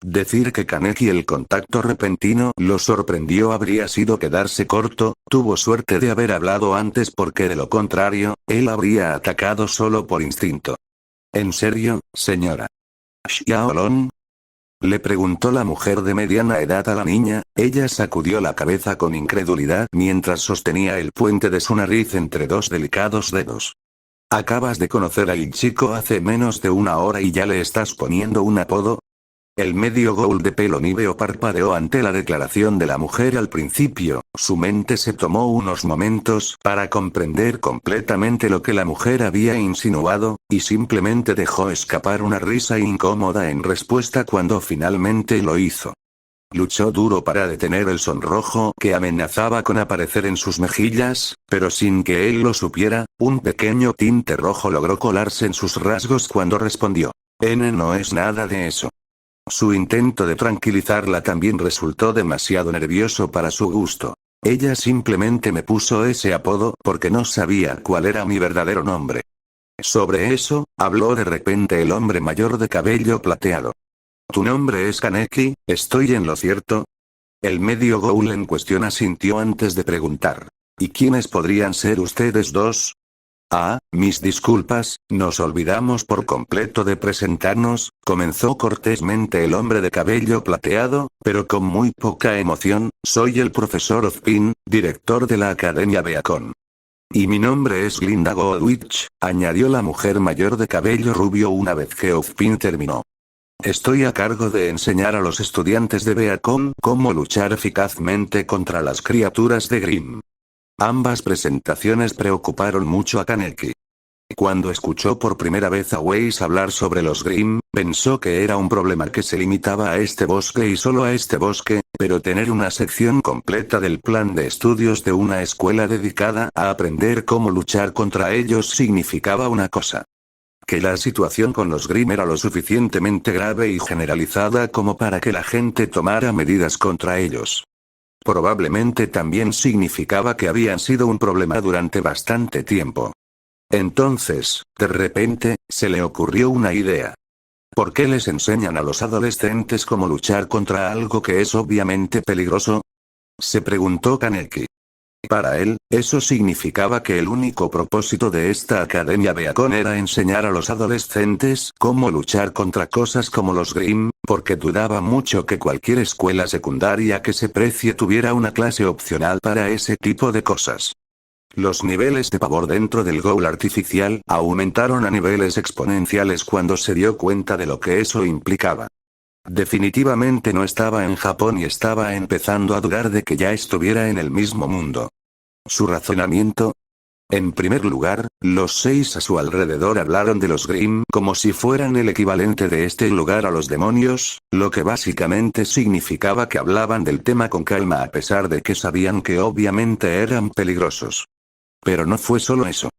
Decir que Kaneki el contacto repentino lo sorprendió habría sido quedarse corto, tuvo suerte de haber hablado antes porque de lo contrario, él habría atacado solo por instinto. ¿En serio, señora Xiaolong? Le preguntó la mujer de mediana edad a la niña, ella sacudió la cabeza con incredulidad mientras sostenía el puente de su nariz entre dos delicados dedos. Acabas de conocer al chico hace menos de una hora y ya le estás poniendo un apodo. El medio ghoul de pelo níveo parpadeó ante la declaración de la mujer al principio, su mente se tomó unos momentos para comprender completamente lo que la mujer había insinuado, y simplemente dejó escapar una risa incómoda en respuesta cuando finalmente lo hizo. Luchó duro para detener el sonrojo que amenazaba con aparecer en sus mejillas, pero sin que él lo supiera, un pequeño tinte rojo logró colarse en sus rasgos cuando respondió. No es nada de eso. Su intento de tranquilizarla también resultó demasiado nervioso para su gusto. Ella simplemente me puso ese apodo porque no sabía cuál era mi verdadero nombre. Sobre eso, habló de repente el hombre mayor de cabello plateado. Tu nombre es Kaneki, ¿estoy en lo cierto? El medio ghoul en cuestión asintió antes de preguntar. ¿Y quiénes podrían ser ustedes dos? Ah, mis disculpas, nos olvidamos por completo de presentarnos, comenzó cortésmente el hombre de cabello plateado, pero con muy poca emoción, soy el profesor Ozpin, director de la Academia Beacon. Y mi nombre es Glinda Goldwich, añadió la mujer mayor de cabello rubio una vez que Ozpin terminó. Estoy a cargo de enseñar a los estudiantes de Beacon cómo luchar eficazmente contra las criaturas de Grimm. Ambas presentaciones preocuparon mucho a Kaneki. Cuando escuchó por primera vez a Weiss hablar sobre los Grimm, pensó que era un problema que se limitaba a este bosque y solo a este bosque, pero tener una sección completa del plan de estudios de una escuela dedicada a aprender cómo luchar contra ellos significaba una cosa. Que la situación con los Grimm era lo suficientemente grave y generalizada como para que la gente tomara medidas contra ellos. Probablemente también significaba que habían sido un problema durante bastante tiempo. Entonces, de repente, se le ocurrió una idea. ¿Por qué les enseñan a los adolescentes cómo luchar contra algo que es obviamente peligroso? Se preguntó Kaneki. Para él, eso significaba que el único propósito de esta Academia Beacon era enseñar a los adolescentes cómo luchar contra cosas como los Grimm, porque dudaba mucho que cualquier escuela secundaria que se precie tuviera una clase opcional para ese tipo de cosas. Los niveles de pavor dentro del ghoul artificial aumentaron a niveles exponenciales cuando se dio cuenta de lo que eso implicaba. Definitivamente no estaba en Japón y estaba empezando a dudar de que ya estuviera en el mismo mundo. Su razonamiento. En primer lugar, los 6 a su alrededor hablaron de los Grimm como si fueran el equivalente de este lugar a los demonios, lo que básicamente significaba que hablaban del tema con calma a pesar de que sabían que obviamente eran peligrosos. Pero no fue solo eso.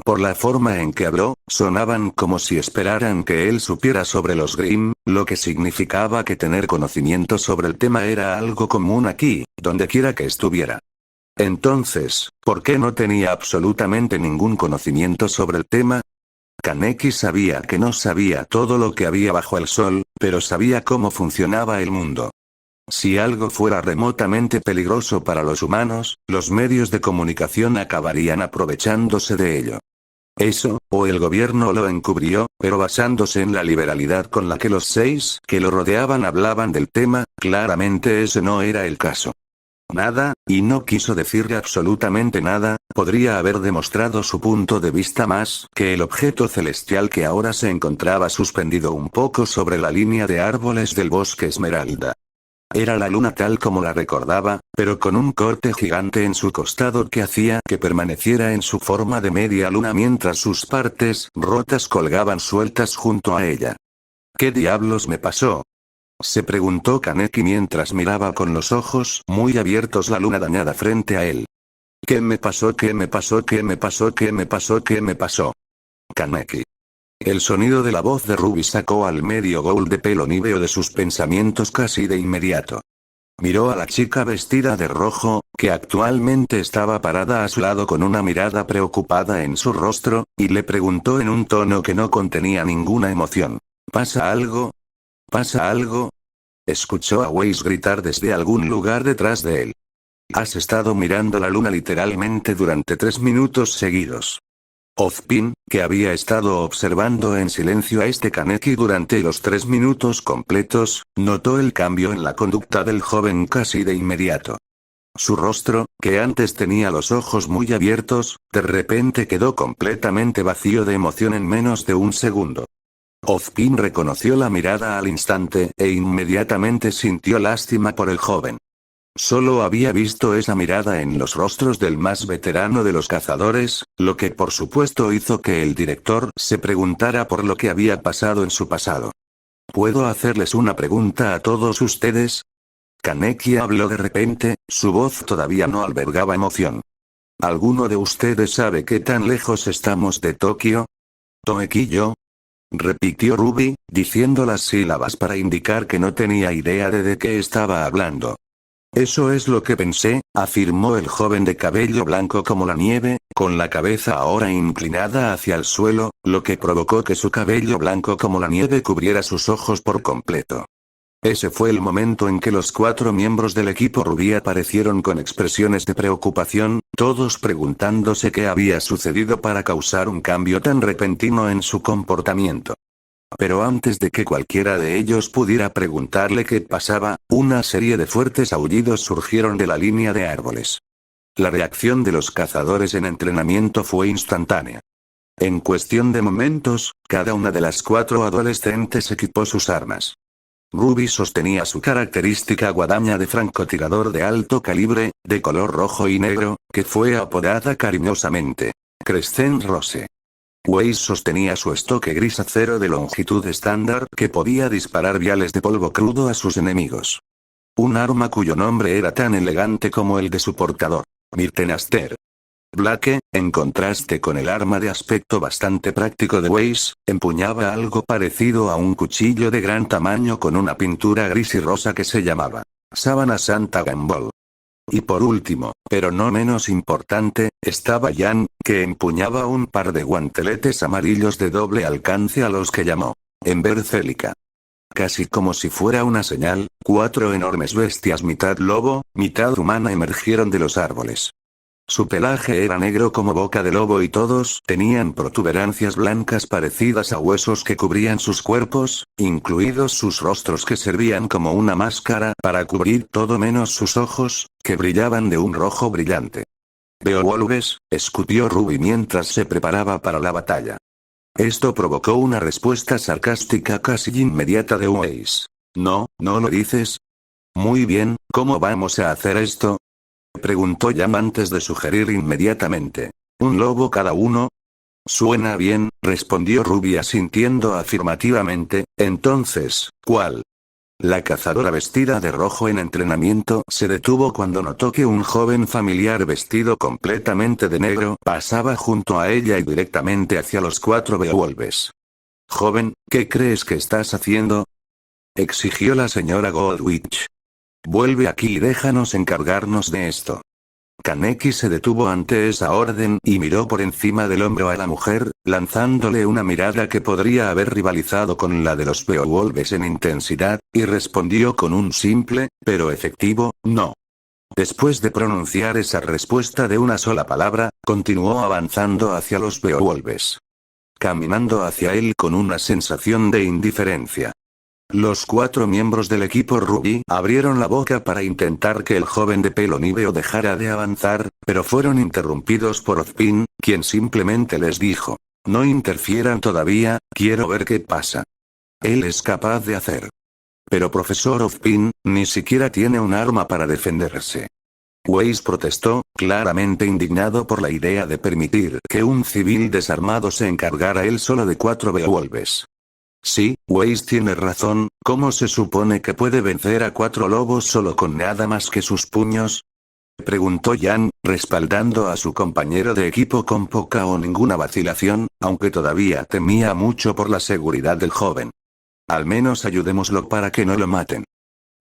Por la forma en que habló, sonaban como si esperaran que él supiera sobre los Grimm, lo que significaba que tener conocimiento sobre el tema era algo común aquí, donde quiera que estuviera. Entonces, ¿por qué no tenía absolutamente ningún conocimiento sobre el tema? Kaneki sabía que no sabía todo lo que había bajo el sol, pero sabía cómo funcionaba el mundo. Si algo fuera remotamente peligroso para los humanos, los medios de comunicación acabarían aprovechándose de ello. Eso, o el gobierno lo encubrió, pero basándose en la liberalidad con la que los 6 que lo rodeaban hablaban del tema, claramente ese no era el caso. Nada, y no quiso decirle absolutamente nada, podría haber demostrado su punto de vista más que el objeto celestial que ahora se encontraba suspendido un poco sobre la línea de árboles del bosque Esmeralda. Era la luna tal como la recordaba, pero con un corte gigante en su costado que hacía que permaneciera en su forma de media luna mientras sus partes rotas colgaban sueltas junto a ella. ¿Qué diablos me pasó? Se preguntó Kaneki mientras miraba con los ojos muy abiertos la luna dañada frente a él. ¿Qué me pasó? ¿Qué me pasó? ¿Qué me pasó? ¿Qué me pasó? ¿Qué me pasó? Kaneki. El sonido de la voz de Ruby sacó al medio Gold de pelo níveo de sus pensamientos casi de inmediato. Miró a la chica vestida de rojo, que actualmente estaba parada a su lado con una mirada preocupada en su rostro, y le preguntó en un tono que no contenía ninguna emoción. ¿Pasa algo? ¿Pasa algo? Escuchó a Weiss gritar desde algún lugar detrás de él. Has estado mirando la luna literalmente durante 3 minutos seguidos. Ozpin, que había estado observando en silencio a este Kaneki durante los 3 minutos completos, notó el cambio en la conducta del joven casi de inmediato. Su rostro, que antes tenía los ojos muy abiertos, de repente quedó completamente vacío de emoción en menos de un segundo. Ozpin reconoció la mirada al instante e inmediatamente sintió lástima por el joven. Solo había visto esa mirada en los rostros del más veterano de los cazadores, lo que por supuesto hizo que el director se preguntara por lo que había pasado en su pasado. ¿Puedo hacerles una pregunta a todos ustedes? Kaneki habló de repente, su voz todavía no albergaba emoción. ¿Alguno de ustedes sabe qué tan lejos estamos de Tokio? ¿Toekiyo? Repitió Ruby, diciendo las sílabas para indicar que no tenía idea de qué estaba hablando. Eso es lo que pensé, afirmó el joven de cabello blanco como la nieve, con la cabeza ahora inclinada hacia el suelo, lo que provocó que su cabello blanco como la nieve cubriera sus ojos por completo. Ese fue el momento en que los 4 miembros del equipo Rubí aparecieron con expresiones de preocupación, todos preguntándose qué había sucedido para causar un cambio tan repentino en su comportamiento. Pero antes de que cualquiera de ellos pudiera preguntarle qué pasaba, una serie de fuertes aullidos surgieron de la línea de árboles. La reacción de los cazadores en entrenamiento fue instantánea. En cuestión de momentos, cada una de las 4 adolescentes equipó sus armas. Ruby sostenía su característica guadaña de francotirador de alto calibre, de color rojo y negro, que fue apodada cariñosamente Crescent Rose. Weiss sostenía su estoque gris acero de longitud estándar que podía disparar viales de polvo crudo a sus enemigos. Un arma cuyo nombre era tan elegante como el de su portador, Mirtenaster. Blake, en contraste con el arma de aspecto bastante práctico de Weiss, empuñaba algo parecido a un cuchillo de gran tamaño con una pintura gris y rosa que se llamaba Sábana Santa Gamble. Y por último, pero no menos importante, estaba Jan, que empuñaba un par de guanteletes amarillos de doble alcance a los que llamó Ember Célica. Casi como si fuera una señal, 4 enormes bestias mitad lobo, mitad humana emergieron de los árboles. Su pelaje era negro como boca de lobo y todos tenían protuberancias blancas parecidas a huesos que cubrían sus cuerpos, incluidos sus rostros que servían como una máscara para cubrir todo menos sus ojos, que brillaban de un rojo brillante. «Beowulfes», escupió Ruby mientras se preparaba para la batalla. Esto provocó una respuesta sarcástica casi inmediata de Weiss. «No, ¿no lo dices? Muy bien, ¿cómo vamos a hacer esto?», preguntó Jan antes de sugerir inmediatamente. ¿Un lobo cada uno? Suena bien, respondió Ruby asintiendo afirmativamente. Entonces, ¿cuál? La cazadora vestida de rojo en entrenamiento se detuvo cuando notó que un joven familiar vestido completamente de negro pasaba junto a ella y directamente hacia los 4 Beowulfes. Joven, ¿qué crees que estás haciendo?, exigió la señora Goldwitch. Vuelve aquí y déjanos encargarnos de esto. Kaneki se detuvo ante esa orden y miró por encima del hombro a la mujer, lanzándole una mirada que podría haber rivalizado con la de los Beowulfes en intensidad, y respondió con un simple, pero efectivo, no. Después de pronunciar esa respuesta de una sola palabra, continuó avanzando hacia los Beowulfes. Caminando hacia él con una sensación de indiferencia. Los 4 miembros del equipo Rubí abrieron la boca para intentar que el joven de pelo níveo dejara de avanzar, pero fueron interrumpidos por Ozpin, quien simplemente les dijo: «No interfieran todavía, quiero ver qué pasa». Él es capaz de hacer. Pero profesor Ozpin, ni siquiera tiene un arma para defenderse. Weiss protestó, claramente indignado por la idea de permitir que un civil desarmado se encargara él solo de 4 Beowulfes. Sí, Weiss tiene razón, ¿cómo se supone que puede vencer a 4 lobos solo con nada más que sus puños? Preguntó Jan, respaldando a su compañero de equipo con poca o ninguna vacilación, aunque todavía temía mucho por la seguridad del joven. Al menos ayudémoslo para que no lo maten.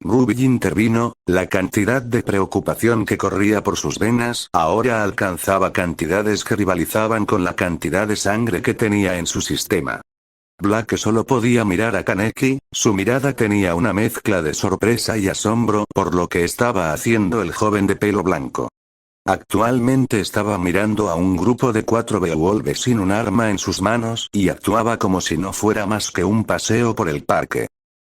Ruby intervino, la cantidad de preocupación que corría por sus venas ahora alcanzaba cantidades que rivalizaban con la cantidad de sangre que tenía en su sistema. Black solo podía mirar a Kaneki, su mirada tenía una mezcla de sorpresa y asombro por lo que estaba haciendo el joven de pelo blanco. Actualmente estaba mirando a un grupo de 4 Beowulfes sin un arma en sus manos y actuaba como si no fuera más que un paseo por el parque.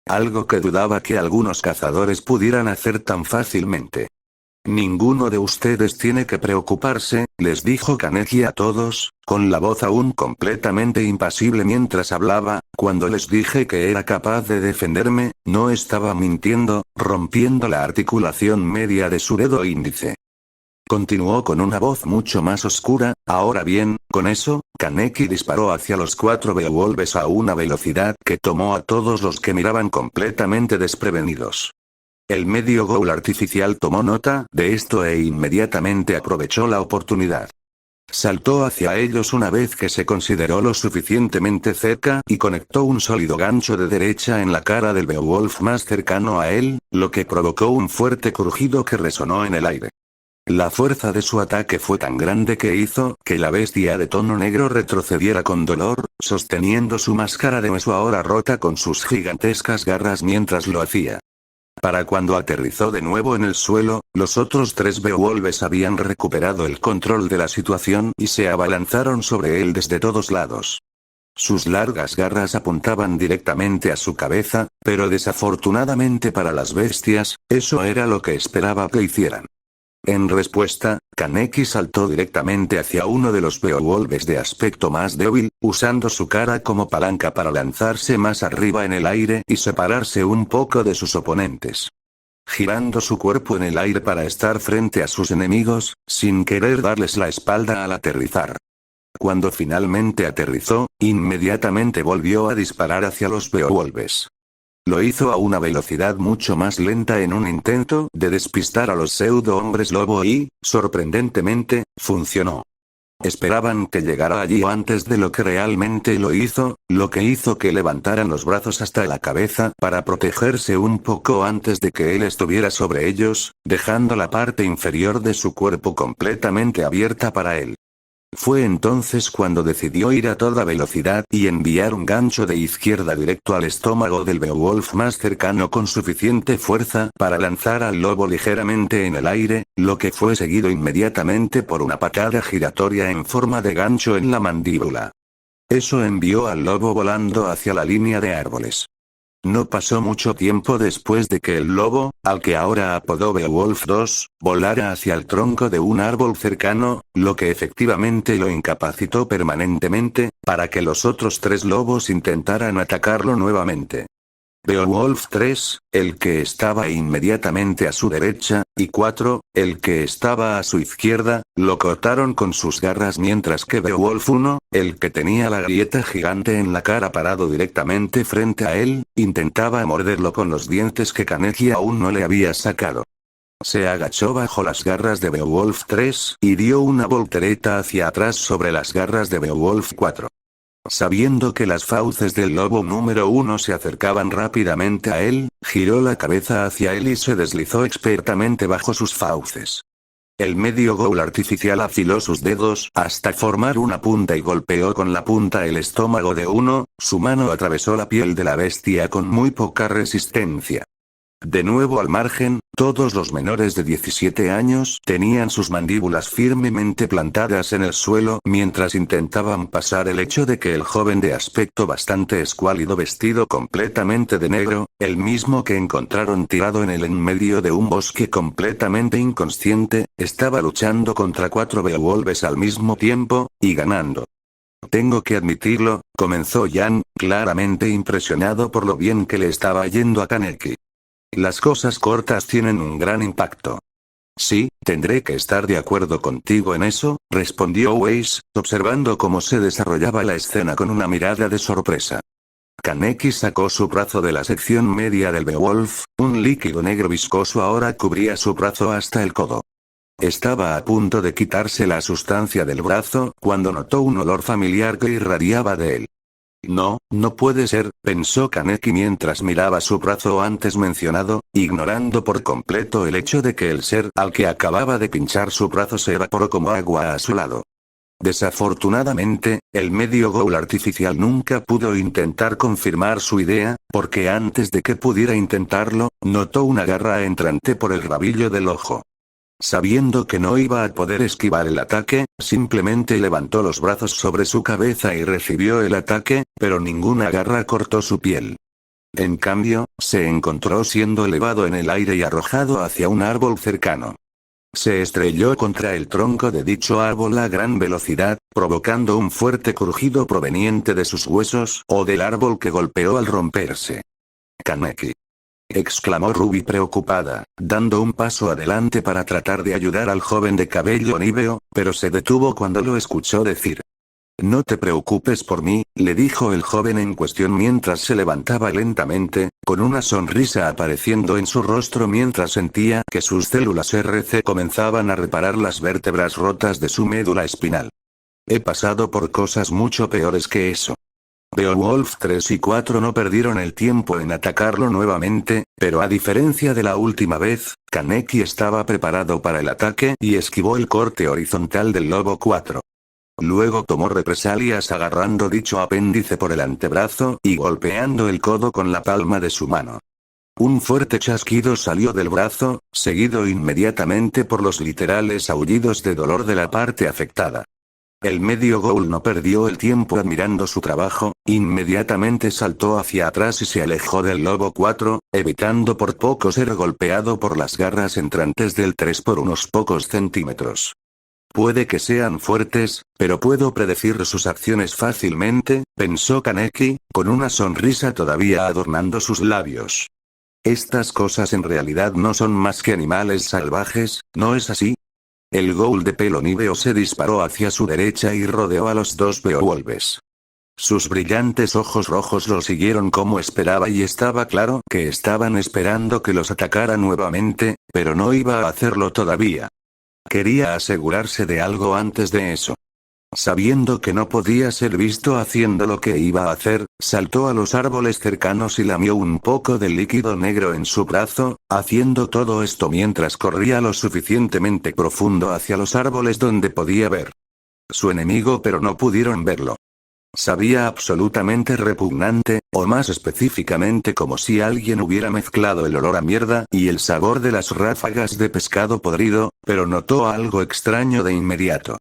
Algo que dudaba que algunos cazadores pudieran hacer tan fácilmente. Ninguno de ustedes tiene que preocuparse, les dijo Kaneki a todos, con la voz aún completamente impasible mientras hablaba, cuando les dije que era capaz de defenderme, no estaba mintiendo, rompiendo la articulación media de su dedo índice. Continuó con una voz mucho más oscura, ahora bien, con eso, Kaneki disparó hacia los 4 Beowulfes a una velocidad que tomó a todos los que miraban completamente desprevenidos. El medio ghoul artificial tomó nota de esto e inmediatamente aprovechó la oportunidad. Saltó hacia ellos una vez que se consideró lo suficientemente cerca y conectó un sólido gancho de derecha en la cara del Beowulf más cercano a él, lo que provocó un fuerte crujido que resonó en el aire. La fuerza de su ataque fue tan grande que hizo que la bestia de tono negro retrocediera con dolor, sosteniendo su máscara de hueso ahora rota con sus gigantescas garras mientras lo hacía. Para cuando aterrizó de nuevo en el suelo, los otros 3 Beowulfes habían recuperado el control de la situación y se abalanzaron sobre él desde todos lados. Sus largas garras apuntaban directamente a su cabeza, pero desafortunadamente para las bestias, eso era lo que esperaba que hicieran. En respuesta, Kaneki saltó directamente hacia uno de los Beowulfes de aspecto más débil, usando su cara como palanca para lanzarse más arriba en el aire y separarse un poco de sus oponentes. Girando su cuerpo en el aire para estar frente a sus enemigos, sin querer darles la espalda al aterrizar. Cuando finalmente aterrizó, inmediatamente volvió a disparar hacia los Beowulfes. Lo hizo a una velocidad mucho más lenta en un intento de despistar a los pseudo-hombres lobo y, sorprendentemente, funcionó. Esperaban que llegara allí antes de lo que realmente lo que hizo que levantaran los brazos hasta la cabeza para protegerse un poco antes de que él estuviera sobre ellos, dejando la parte inferior de su cuerpo completamente abierta para él. Fue entonces cuando decidió ir a toda velocidad y enviar un gancho de izquierda directo al estómago del Beowulf más cercano con suficiente fuerza para lanzar al lobo ligeramente en el aire, lo que fue seguido inmediatamente por una patada giratoria en forma de gancho en la mandíbula. Eso envió al lobo volando hacia la línea de árboles. No pasó mucho tiempo después de que el lobo, al que ahora apodó Beowulf 2, volara hacia el tronco de un árbol cercano, lo que efectivamente lo incapacitó permanentemente, para que los otros 3 lobos intentaran atacarlo nuevamente. Beowulf 3, el que estaba inmediatamente a su derecha, y 4, el que estaba a su izquierda, lo cortaron con sus garras mientras que Beowulf 1, el que tenía la grieta gigante en la cara parado directamente frente a él, intentaba morderlo con los dientes que Kaneki aún no le había sacado. Se agachó bajo las garras de Beowulf 3 y dio una voltereta hacia atrás sobre las garras de Beowulf 4. Sabiendo que las fauces del lobo número 1 se acercaban rápidamente a él, giró la cabeza hacia él y se deslizó expertamente bajo sus fauces. El medio ghoul artificial afiló sus dedos hasta formar una punta y golpeó con la punta el estómago de uno, su mano atravesó la piel de la bestia con muy poca resistencia. De nuevo al margen, todos los menores de 17 años tenían sus mandíbulas firmemente plantadas en el suelo mientras intentaban pasar el hecho de que el joven de aspecto bastante escuálido vestido completamente de negro, el mismo que encontraron tirado en el en medio de un bosque completamente inconsciente, estaba luchando contra 4 Beowulfes al mismo tiempo, y ganando. Tengo que admitirlo, comenzó Jan, claramente impresionado por lo bien que le estaba yendo a Kaneki. Las cosas cortas tienen un gran impacto. Sí, tendré que estar de acuerdo contigo en eso, respondió Weiss, observando cómo se desarrollaba la escena con una mirada de sorpresa. Kaneki sacó su brazo de la sección media del Beowulf, un líquido negro viscoso ahora cubría su brazo hasta el codo. Estaba a punto de quitarse la sustancia del brazo cuando notó un olor familiar que irradiaba de él. No, no puede ser, pensó Kaneki mientras miraba su brazo antes mencionado, ignorando por completo el hecho de que el ser al que acababa de pinchar su brazo se evaporó como agua a su lado. Desafortunadamente, el medio Ghoul artificial nunca pudo intentar confirmar su idea, porque antes de que pudiera intentarlo, notó una garra entrante por el rabillo del ojo. Sabiendo que no iba a poder esquivar el ataque, simplemente levantó los brazos sobre su cabeza y recibió el ataque, pero ninguna garra cortó su piel. En cambio, se encontró siendo elevado en el aire y arrojado hacia un árbol cercano. Se estrelló contra el tronco de dicho árbol a gran velocidad, provocando un fuerte crujido proveniente de sus huesos o del árbol que golpeó al romperse. Kaneki, exclamó Ruby preocupada, dando un paso adelante para tratar de ayudar al joven de cabello níveo, pero se detuvo cuando lo escuchó decir. No te preocupes por mí, le dijo el joven en cuestión mientras se levantaba lentamente, con una sonrisa apareciendo en su rostro mientras sentía que sus células RC comenzaban a reparar las vértebras rotas de su médula espinal. He pasado por cosas mucho peores que eso. Beowulf 3 y 4 no perdieron el tiempo en atacarlo nuevamente, pero a diferencia de la última vez, Kaneki estaba preparado para el ataque y esquivó el corte horizontal del lobo 4. Luego tomó represalias agarrando dicho apéndice por el antebrazo y golpeando el codo con la palma de su mano. Un fuerte chasquido salió del brazo, seguido inmediatamente por los literales aullidos de dolor de la parte afectada. El medio Ghoul no perdió el tiempo admirando su trabajo, inmediatamente saltó hacia atrás y se alejó del lobo 4, evitando por poco ser golpeado por las garras entrantes del 3 por unos pocos centímetros. Puede que sean fuertes, pero puedo predecir sus acciones fácilmente, pensó Kaneki, con una sonrisa todavía adornando sus labios. Estas cosas en realidad no son más que animales salvajes, ¿no es así? El Ghoul de pelo níveo se disparó hacia su derecha y rodeó a los dos Beowulfs. Sus brillantes ojos rojos lo siguieron como esperaba y estaba claro que estaban esperando que los atacara nuevamente, pero no iba a hacerlo todavía. Quería asegurarse de algo antes de eso. Sabiendo que no podía ser visto haciendo lo que iba a hacer, saltó a los árboles cercanos y lamió un poco de líquido negro en su brazo, haciendo todo esto mientras corría lo suficientemente profundo hacia los árboles donde podía ver su enemigo pero no pudieron verlo. Sabía absolutamente repugnante, o más específicamente como si alguien hubiera mezclado el olor a mierda y el sabor de las ráfagas de pescado podrido, pero notó algo extraño de inmediato.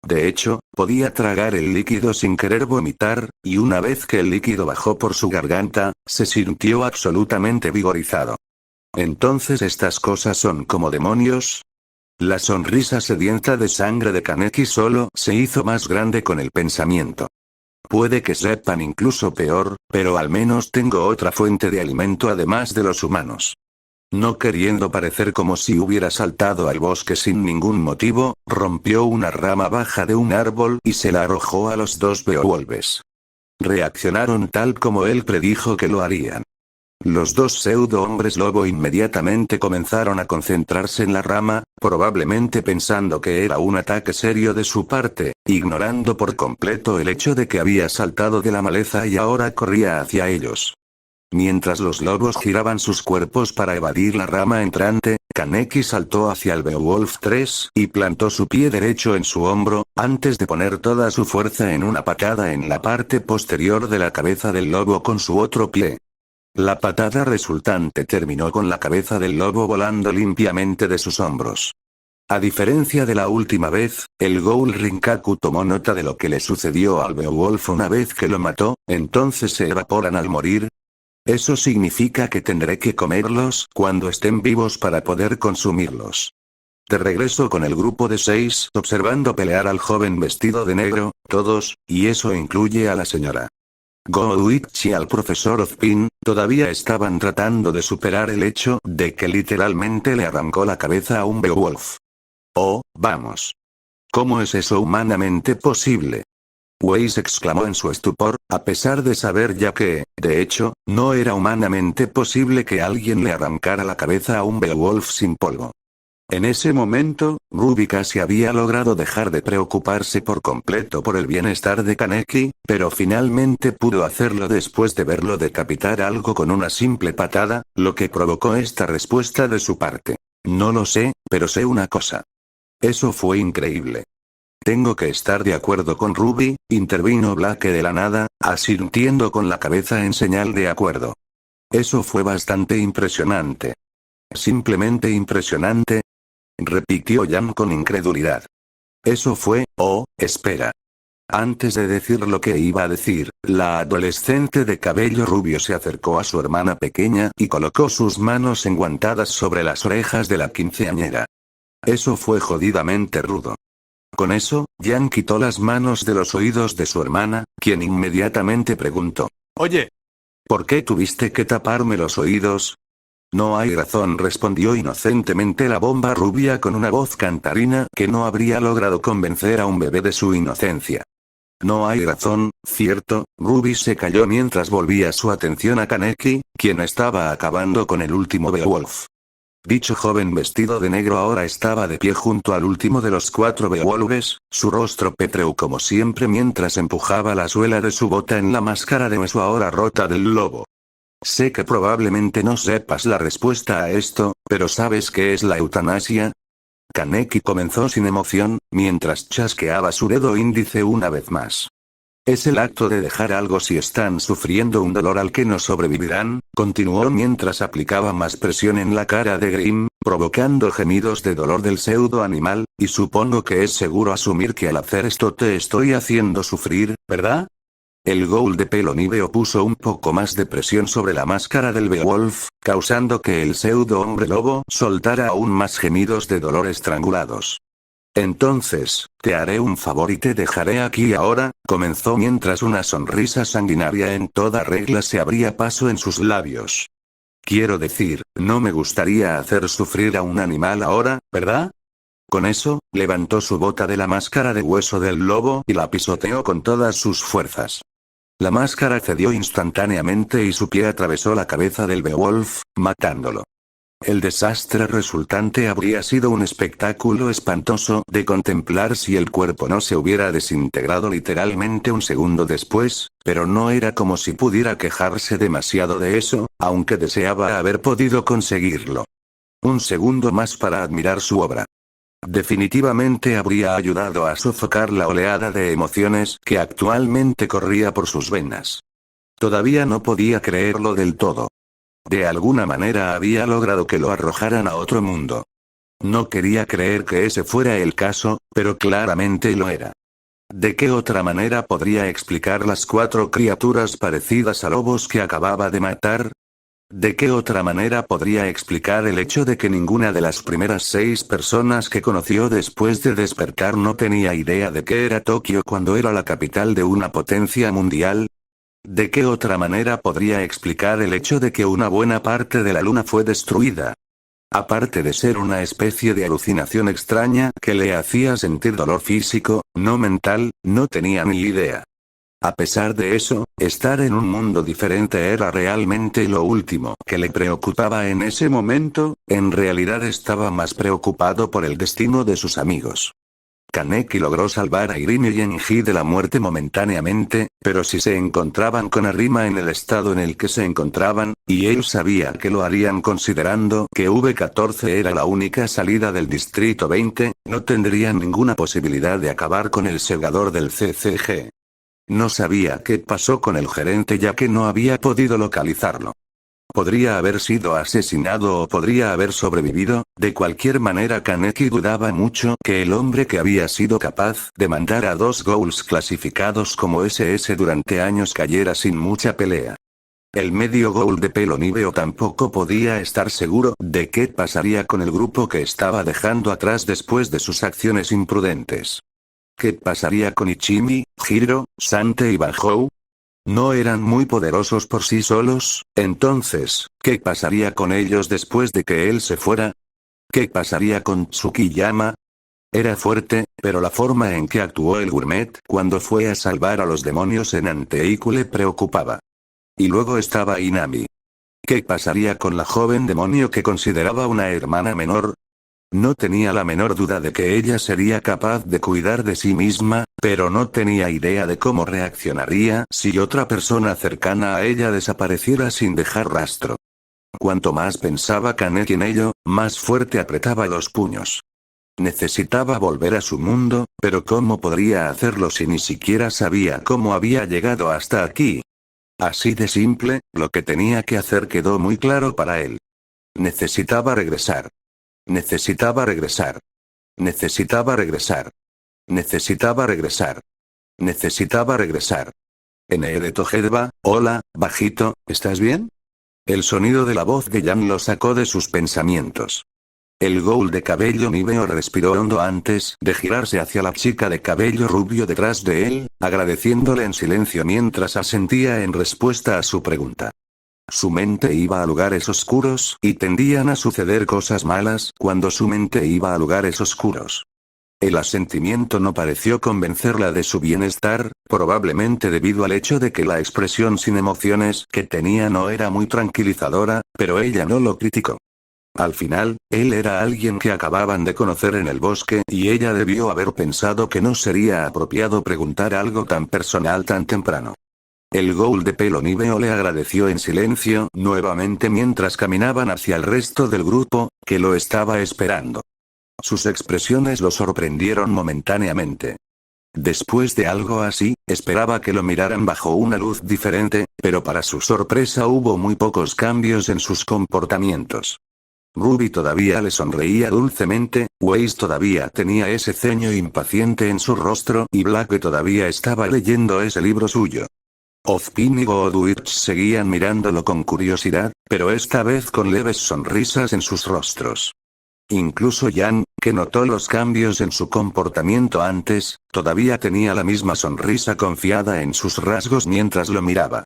De hecho, podía tragar el líquido sin querer vomitar, y una vez que el líquido bajó por su garganta, se sintió absolutamente vigorizado. ¿Entonces estas cosas son como demonios? La sonrisa sedienta de sangre de Kaneki solo se hizo más grande con el pensamiento. Puede que sepan incluso peor, pero al menos tengo otra fuente de alimento además de los humanos. No queriendo parecer como si hubiera saltado al bosque sin ningún motivo, rompió una rama baja de un árbol y se la arrojó a los dos Beowulfs. Reaccionaron tal como él predijo que lo harían. Los dos pseudo-hombres lobo inmediatamente comenzaron a concentrarse en la rama, probablemente pensando que era un ataque serio de su parte, ignorando por completo el hecho de que había saltado de la maleza y ahora corría hacia ellos. Mientras los lobos giraban sus cuerpos para evadir la rama entrante, Kaneki saltó hacia el Beowulf 3 y plantó su pie derecho en su hombro, antes de poner toda su fuerza en una patada en la parte posterior de la cabeza del lobo con su otro pie. La patada resultante terminó con la cabeza del lobo volando limpiamente de sus hombros. A diferencia de la última vez, el Ghoul Rinkaku tomó nota de lo que le sucedió al Beowulf una vez que lo mató, entonces se evaporan al morir. Eso significa que tendré que comerlos cuando estén vivos para poder consumirlos. De regreso con el grupo de 6 observando pelear al joven vestido de negro, todos, y eso incluye a la señora Goichi y al profesor Ozpin, todavía estaban tratando de superar el hecho de que literalmente le arrancó la cabeza a un Beowulf. Oh, vamos. ¿Cómo es eso humanamente posible? Weiss exclamó en su estupor, a pesar de saber ya que, de hecho, no era humanamente posible que alguien le arrancara la cabeza a un Beowulf sin polvo. En ese momento, Ruby casi había logrado dejar de preocuparse por completo por el bienestar de Kaneki, pero finalmente pudo hacerlo después de verlo decapitar algo con una simple patada, lo que provocó esta respuesta de su parte. No lo sé, pero sé una cosa. Eso fue increíble. Tengo que estar de acuerdo con Ruby, intervino Blake de la nada, asintiendo con la cabeza en señal de acuerdo. Eso fue bastante impresionante. Simplemente impresionante, repitió Jan con incredulidad. Eso fue, oh, espera. Antes de decir lo que iba a decir, la adolescente de cabello rubio se acercó a su hermana pequeña y colocó sus manos enguantadas sobre las orejas de la quinceañera. Eso fue jodidamente rudo. Con eso, Jan quitó las manos de los oídos de su hermana, quien inmediatamente preguntó. Oye, ¿por qué tuviste que taparme los oídos? No hay razón, respondió inocentemente la bomba rubia con una voz cantarina que no habría logrado convencer a un bebé de su inocencia. No hay razón, ¿cierto? Ruby se calló mientras volvía su atención a Kaneki, quien estaba acabando con el último Beowulf. Dicho joven vestido de negro ahora estaba de pie junto al último de los 4 Beowulfes, su rostro pétreo como siempre mientras empujaba la suela de su bota en la máscara de hueso ahora rota del lobo. Sé que probablemente no sepas la respuesta a esto, pero ¿sabes qué es la eutanasia? Kaneki comenzó sin emoción, mientras chasqueaba su dedo índice una vez más. Es el acto de dejar algo si están sufriendo un dolor al que no sobrevivirán, continuó mientras aplicaba más presión en la cara de Grim, provocando gemidos de dolor del pseudo animal, y supongo que es seguro asumir que al hacer esto te estoy haciendo sufrir, ¿verdad? El ghoul de pelo níveo puso un poco más de presión sobre la máscara del Beowulf, causando que el pseudo hombre lobo soltara aún más gemidos de dolor estrangulados. Entonces, te haré un favor y te dejaré aquí ahora, comenzó mientras una sonrisa sanguinaria en toda regla se abría paso en sus labios. Quiero decir, no me gustaría hacer sufrir a un animal ahora, ¿verdad? Con eso, levantó su bota de la máscara de hueso del lobo y la pisoteó con todas sus fuerzas. La máscara cedió instantáneamente y su pie atravesó la cabeza del Beowulf, matándolo. El desastre resultante habría sido un espectáculo espantoso de contemplar si el cuerpo no se hubiera desintegrado literalmente un segundo después, pero no era como si pudiera quejarse demasiado de eso, aunque deseaba haber podido conseguirlo. Un segundo más para admirar su obra. Definitivamente habría ayudado a sofocar la oleada de emociones que actualmente corría por sus venas. Todavía no podía creerlo del todo. De alguna manera había logrado que lo arrojaran a otro mundo. No quería creer que ese fuera el caso, pero claramente lo era. ¿De qué otra manera podría explicar las 4 criaturas parecidas a lobos que acababa de matar? ¿De qué otra manera podría explicar el hecho de que ninguna de las primeras 6 personas que conoció después de despertar no tenía idea de qué era Tokio cuando era la capital de una potencia mundial? ¿De qué otra manera podría explicar el hecho de que una buena parte de la luna fue destruida? Aparte de ser una especie de alucinación extraña que le hacía sentir dolor físico, no mental, no tenía ni idea. A pesar de eso, estar en un mundo diferente era realmente lo último que le preocupaba en ese momento, en realidad estaba más preocupado por el destino de sus amigos. Kaneki logró salvar a Irina y Enji de la muerte momentáneamente, pero si se encontraban con Arima en el estado en el que se encontraban, y él sabía que lo harían considerando que V14 era la única salida del Distrito 20, no tendrían ninguna posibilidad de acabar con el segador del CCG. No sabía qué pasó con el gerente ya que no había podido localizarlo. Podría haber sido asesinado o podría haber sobrevivido, de cualquier manera Kaneki dudaba mucho que el hombre que había sido capaz de mandar a 2 ghouls clasificados como SS durante años cayera sin mucha pelea. El medio ghoul de pelo níveo tampoco podía estar seguro de qué pasaría con el grupo que estaba dejando atrás después de sus acciones imprudentes. ¿Qué pasaría con Ichimi, Hiro, Sante y Banjou? ¿No eran muy poderosos por sí solos? Entonces, ¿qué pasaría con ellos después de que él se fuera? ¿Qué pasaría con Tsukiyama? Era fuerte, pero la forma en que actuó el gourmet cuando fue a salvar a los demonios en Anteiku le preocupaba. Y luego estaba Inami. ¿Qué pasaría con la joven demonio que consideraba una hermana menor? No tenía la menor duda de que ella sería capaz de cuidar de sí misma, pero no tenía idea de cómo reaccionaría si otra persona cercana a ella desapareciera sin dejar rastro. Cuanto más pensaba Kaneki en ello, más fuerte apretaba los puños. Necesitaba volver a su mundo, pero ¿cómo podría hacerlo si ni siquiera sabía cómo había llegado hasta aquí? Así de simple, lo que tenía que hacer quedó muy claro para él. Necesitaba regresar. Necesitaba regresar. Necesitaba regresar. Necesitaba regresar. Necesitaba regresar. N.E. Tojedva, hola, bajito, ¿estás bien? El sonido de la voz de Jan lo sacó de sus pensamientos. El ghoul de cabello níveo respiró hondo antes de girarse hacia la chica de cabello rubio detrás de él, agradeciéndole en silencio mientras asentía en respuesta a su pregunta. Su mente iba a lugares oscuros y tendían a suceder cosas malas cuando su mente iba a lugares oscuros. El asentimiento no pareció convencerla de su bienestar, probablemente debido al hecho de que la expresión sin emociones que tenía no era muy tranquilizadora, pero ella no lo criticó. Al final, él era alguien que acababan de conocer en el bosque y ella debió haber pensado que no sería apropiado preguntar algo tan personal tan temprano. El ghoul de pelo níveo le agradeció en silencio nuevamente mientras caminaban hacia el resto del grupo, que lo estaba esperando. Sus expresiones lo sorprendieron momentáneamente. Después de algo así, esperaba que lo miraran bajo una luz diferente, pero para su sorpresa hubo muy pocos cambios en sus comportamientos. Ruby todavía le sonreía dulcemente, Waze todavía tenía ese ceño impaciente en su rostro y Black todavía estaba leyendo ese libro suyo. Ozpin y Goodwitch seguían mirándolo con curiosidad, pero esta vez con leves sonrisas en sus rostros. Incluso Jan, que notó los cambios en su comportamiento antes, todavía tenía la misma sonrisa confiada en sus rasgos mientras lo miraba.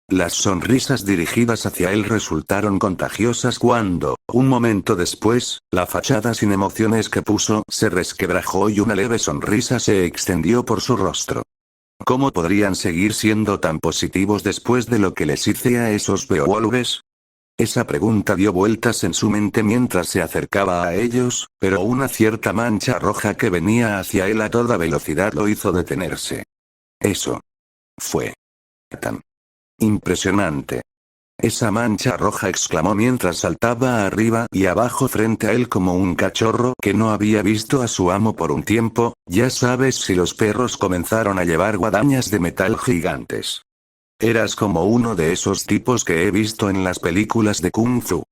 Las sonrisas dirigidas hacia él resultaron contagiosas cuando, un momento después, la fachada sin emociones que puso se resquebrajó y una leve sonrisa se extendió por su rostro. ¿Cómo podrían seguir siendo tan positivos después de lo que les hice a esos Beowulfes? Esa pregunta dio vueltas en su mente mientras se acercaba a ellos, pero una cierta mancha roja que venía hacia él a toda velocidad lo hizo detenerse. Eso fue tan impresionante. Esa mancha roja, exclamó mientras saltaba arriba y abajo frente a él como un cachorro que no había visto a su amo por un tiempo. Ya sabes, si los perros comenzaron a llevar guadañas de metal gigantes. Eras como uno de esos tipos que he visto en las películas de Kung Fu.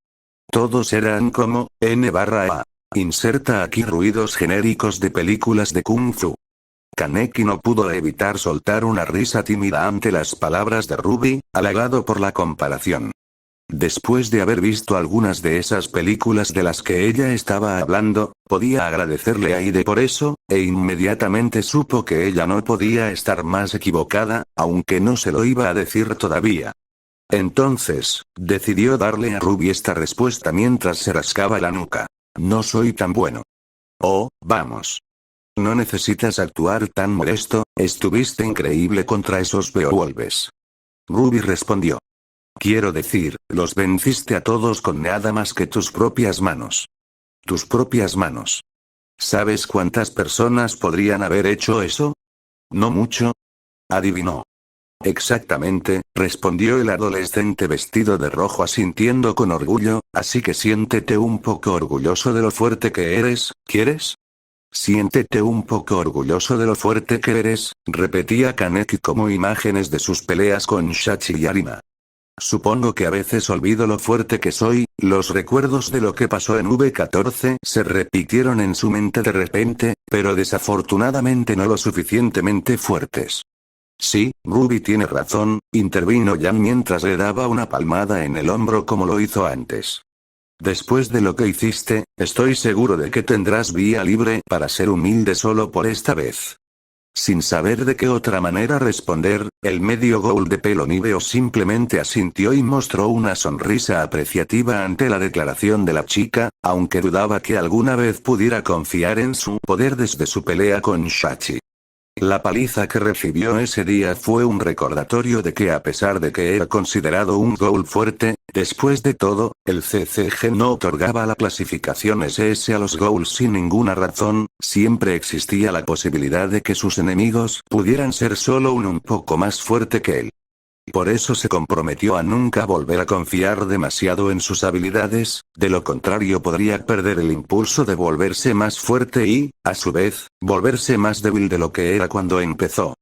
Todos eran como, N/A. Inserta aquí ruidos genéricos de películas de Kung Fu. Kaneki no pudo evitar soltar una risa tímida ante las palabras de Ruby, halagado por la comparación. Después de haber visto algunas de esas películas de las que ella estaba hablando, podía agradecerle a Aide por eso, e inmediatamente supo que ella no podía estar más equivocada, aunque no se lo iba a decir todavía. Entonces, decidió darle a Ruby esta respuesta mientras se rascaba la nuca. No soy tan bueno. Oh, vamos. No necesitas actuar tan molesto, estuviste increíble contra esos Beowulfes. Ruby respondió. Quiero decir, los venciste a todos con nada más que tus propias manos. Tus propias manos. ¿Sabes cuántas personas podrían haber hecho eso? ¿No mucho? Adivinó. Exactamente, respondió el adolescente vestido de rojo asintiendo con orgullo, así que siéntete un poco orgulloso de lo fuerte que eres, ¿quieres? Siéntete un poco orgulloso de lo fuerte que eres, repetía Kaneki como imágenes de sus peleas con Shachi y Arima. Supongo que a veces olvido lo fuerte que soy. Los recuerdos de lo que pasó en V14 se repitieron en su mente de repente, pero desafortunadamente no lo suficientemente fuertes. Sí, Ruby tiene razón, intervino Jan mientras le daba una palmada en el hombro como lo hizo antes. Después de lo que hiciste, estoy seguro de que tendrás vía libre para ser humilde solo por esta vez. Sin saber de qué otra manera responder, el medio ghoul de pelo níveo simplemente asintió y mostró una sonrisa apreciativa ante la declaración de la chica, aunque dudaba que alguna vez pudiera confiar en su poder desde su pelea con Shachi. La paliza que recibió ese día fue un recordatorio de que a pesar de que era considerado un ghoul fuerte, después de todo, el CCG no otorgaba la clasificación SS a los ghouls sin ninguna razón, siempre existía la posibilidad de que sus enemigos pudieran ser solo un poco más fuerte que él. Por eso se comprometió a nunca volver a confiar demasiado en sus habilidades, de lo contrario podría perder el impulso de volverse más fuerte y, a su vez, volverse más débil de lo que era cuando empezó.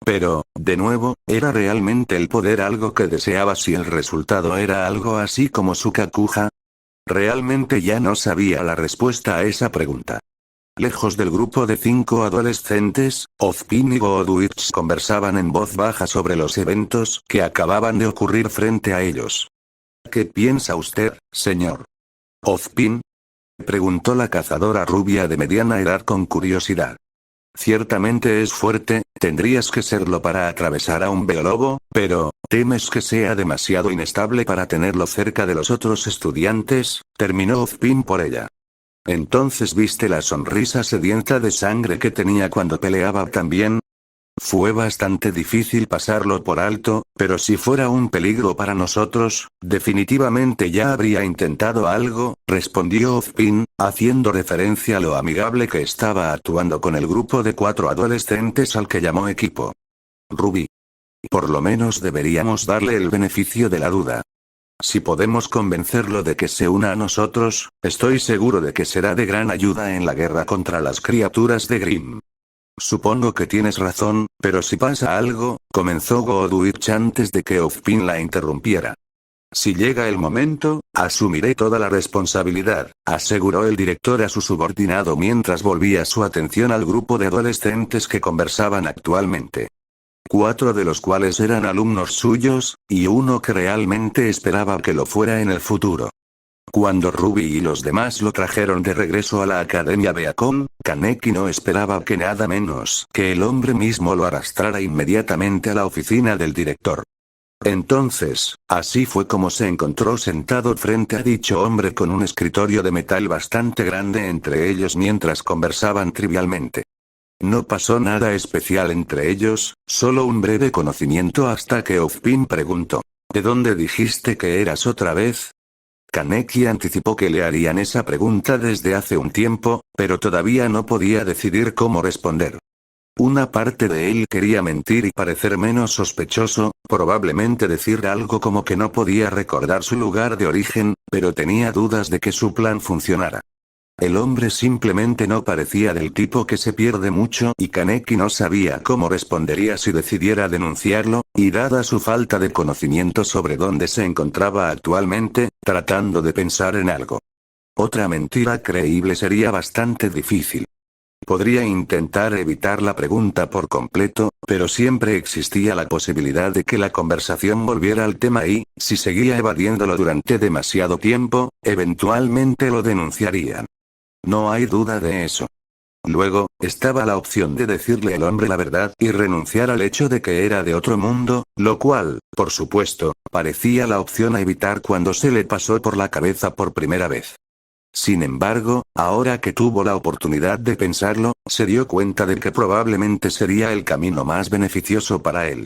Pero, de nuevo, ¿era realmente el poder algo que deseaba si el resultado era algo así como su Kakuja? Realmente ya no sabía la respuesta a esa pregunta. Lejos del grupo de 5 adolescentes, Ozpin y Goodwitch conversaban en voz baja sobre los eventos que acababan de ocurrir frente a ellos. ¿Qué piensa usted, señor Ozpin? Preguntó la cazadora rubia de mediana edad con curiosidad. Ciertamente es fuerte, tendrías que serlo para atravesar a un beolobo, pero, ¿temes que sea demasiado inestable para tenerlo cerca de los otros estudiantes? Terminó Ozpin por ella. Entonces ¿viste la sonrisa sedienta de sangre que tenía cuando peleaba también? Fue bastante difícil pasarlo por alto, pero si fuera un peligro para nosotros, definitivamente ya habría intentado algo, respondió Ozpin, haciendo referencia a lo amigable que estaba actuando con el grupo de 4 adolescentes al que llamó equipo. Ruby. Por lo menos deberíamos darle el beneficio de la duda. Si podemos convencerlo de que se una a nosotros, estoy seguro de que será de gran ayuda en la guerra contra las criaturas de Grimm. Supongo que tienes razón, pero si pasa algo, comenzó Goodwitch antes de que Ozpin la interrumpiera. Si llega el momento, asumiré toda la responsabilidad, aseguró el director a su subordinado mientras volvía su atención al grupo de adolescentes que conversaban actualmente. 4 de los cuales eran alumnos suyos, y uno que realmente esperaba que lo fuera en el futuro. Cuando Ruby y los demás lo trajeron de regreso a la Academia Beacon, Kaneki no esperaba que nada menos que el hombre mismo lo arrastrara inmediatamente a la oficina del director. Entonces, así fue como se encontró sentado frente a dicho hombre con un escritorio de metal bastante grande entre ellos mientras conversaban trivialmente. No pasó nada especial entre ellos, solo un breve conocimiento hasta que Ozpin preguntó: ¿De dónde dijiste que eras otra vez? Kaneki anticipó que le harían esa pregunta desde hace un tiempo, pero todavía no podía decidir cómo responder. Una parte de él quería mentir y parecer menos sospechoso, probablemente decir algo como que no podía recordar su lugar de origen, pero tenía dudas de que su plan funcionara. El hombre simplemente no parecía del tipo que se pierde mucho y Kaneki no sabía cómo respondería si decidiera denunciarlo, y dada su falta de conocimiento sobre dónde se encontraba actualmente, tratando de pensar en algo. Otra mentira creíble sería bastante difícil. Podría intentar evitar la pregunta por completo, pero siempre existía la posibilidad de que la conversación volviera al tema y, si seguía evadiéndolo durante demasiado tiempo, eventualmente lo denunciarían. No hay duda de eso. Luego, estaba la opción de decirle al hombre la verdad y renunciar al hecho de que era de otro mundo, lo cual, por supuesto, parecía la opción a evitar cuando se le pasó por la cabeza por primera vez. Sin embargo, ahora que tuvo la oportunidad de pensarlo, se dio cuenta de que probablemente sería el camino más beneficioso para él.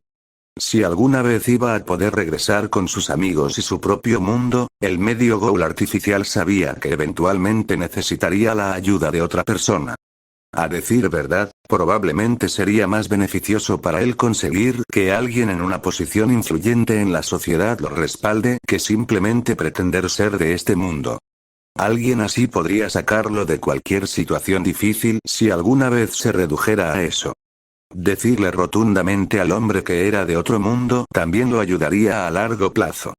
Si alguna vez iba a poder regresar con sus amigos y su propio mundo, el medio ghoul artificial sabía que eventualmente necesitaría la ayuda de otra persona. A decir verdad, probablemente sería más beneficioso para él conseguir que alguien en una posición influyente en la sociedad lo respalde que simplemente pretender ser de este mundo. Alguien así podría sacarlo de cualquier situación difícil si alguna vez se redujera a eso. Decirle rotundamente al hombre que era de otro mundo también lo ayudaría a largo plazo.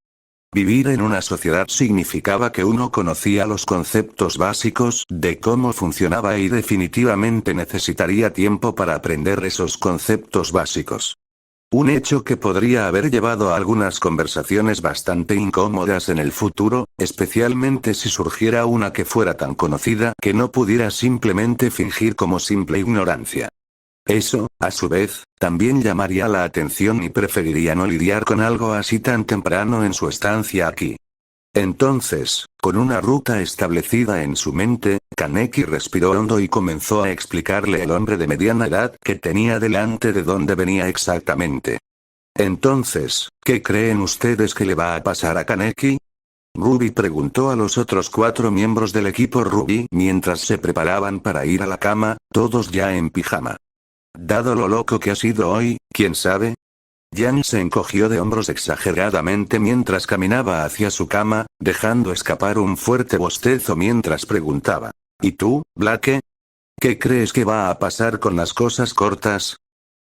Vivir en una sociedad significaba que uno conocía los conceptos básicos de cómo funcionaba y definitivamente necesitaría tiempo para aprender esos conceptos básicos. Un hecho que podría haber llevado a algunas conversaciones bastante incómodas en el futuro, especialmente si surgiera una que fuera tan conocida que no pudiera simplemente fingir como simple ignorancia. Eso, a su vez, también llamaría la atención y preferiría no lidiar con algo así tan temprano en su estancia aquí. Entonces, con una ruta establecida en su mente, Kaneki respiró hondo y comenzó a explicarle al hombre de mediana edad que tenía delante de dónde venía exactamente. Entonces, ¿qué creen ustedes que le va a pasar a Kaneki? Ruby preguntó a los otros 4 miembros del equipo Ruby mientras se preparaban para ir a la cama, todos ya en pijama. Dado lo loco que ha sido hoy, ¿quién sabe? Jan se encogió de hombros exageradamente mientras caminaba hacia su cama, dejando escapar un fuerte bostezo mientras preguntaba. ¿Y tú, Blake? ¿Qué crees que va a pasar con las cosas cortas?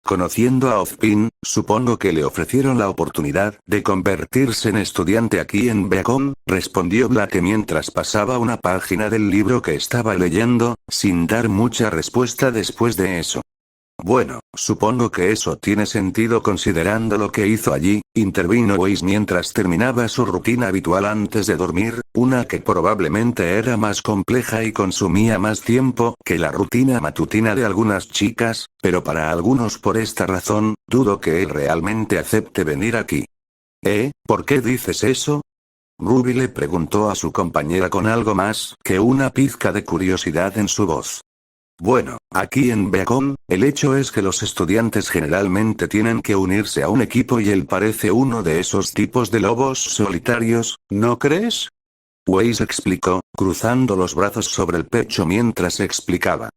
Conociendo a Ozpin, supongo que le ofrecieron la oportunidad de convertirse en estudiante aquí en Beacon, respondió Blake mientras pasaba una página del libro que estaba leyendo, sin dar mucha respuesta después de eso. Bueno, supongo que eso tiene sentido considerando lo que hizo allí, intervino Weiss mientras terminaba su rutina habitual antes de dormir, una que probablemente era más compleja y consumía más tiempo que la rutina matutina de algunas chicas, pero para algunos por esta razón, dudo que él realmente acepte venir aquí. ¿Por qué dices eso? Ruby le preguntó a su compañera con algo más que una pizca de curiosidad en su voz. Bueno, aquí en Beacon, el hecho es que los estudiantes generalmente tienen que unirse a un equipo y él parece uno de esos tipos de lobos solitarios, ¿no crees? Weiss explicó, cruzando los brazos sobre el pecho mientras explicaba.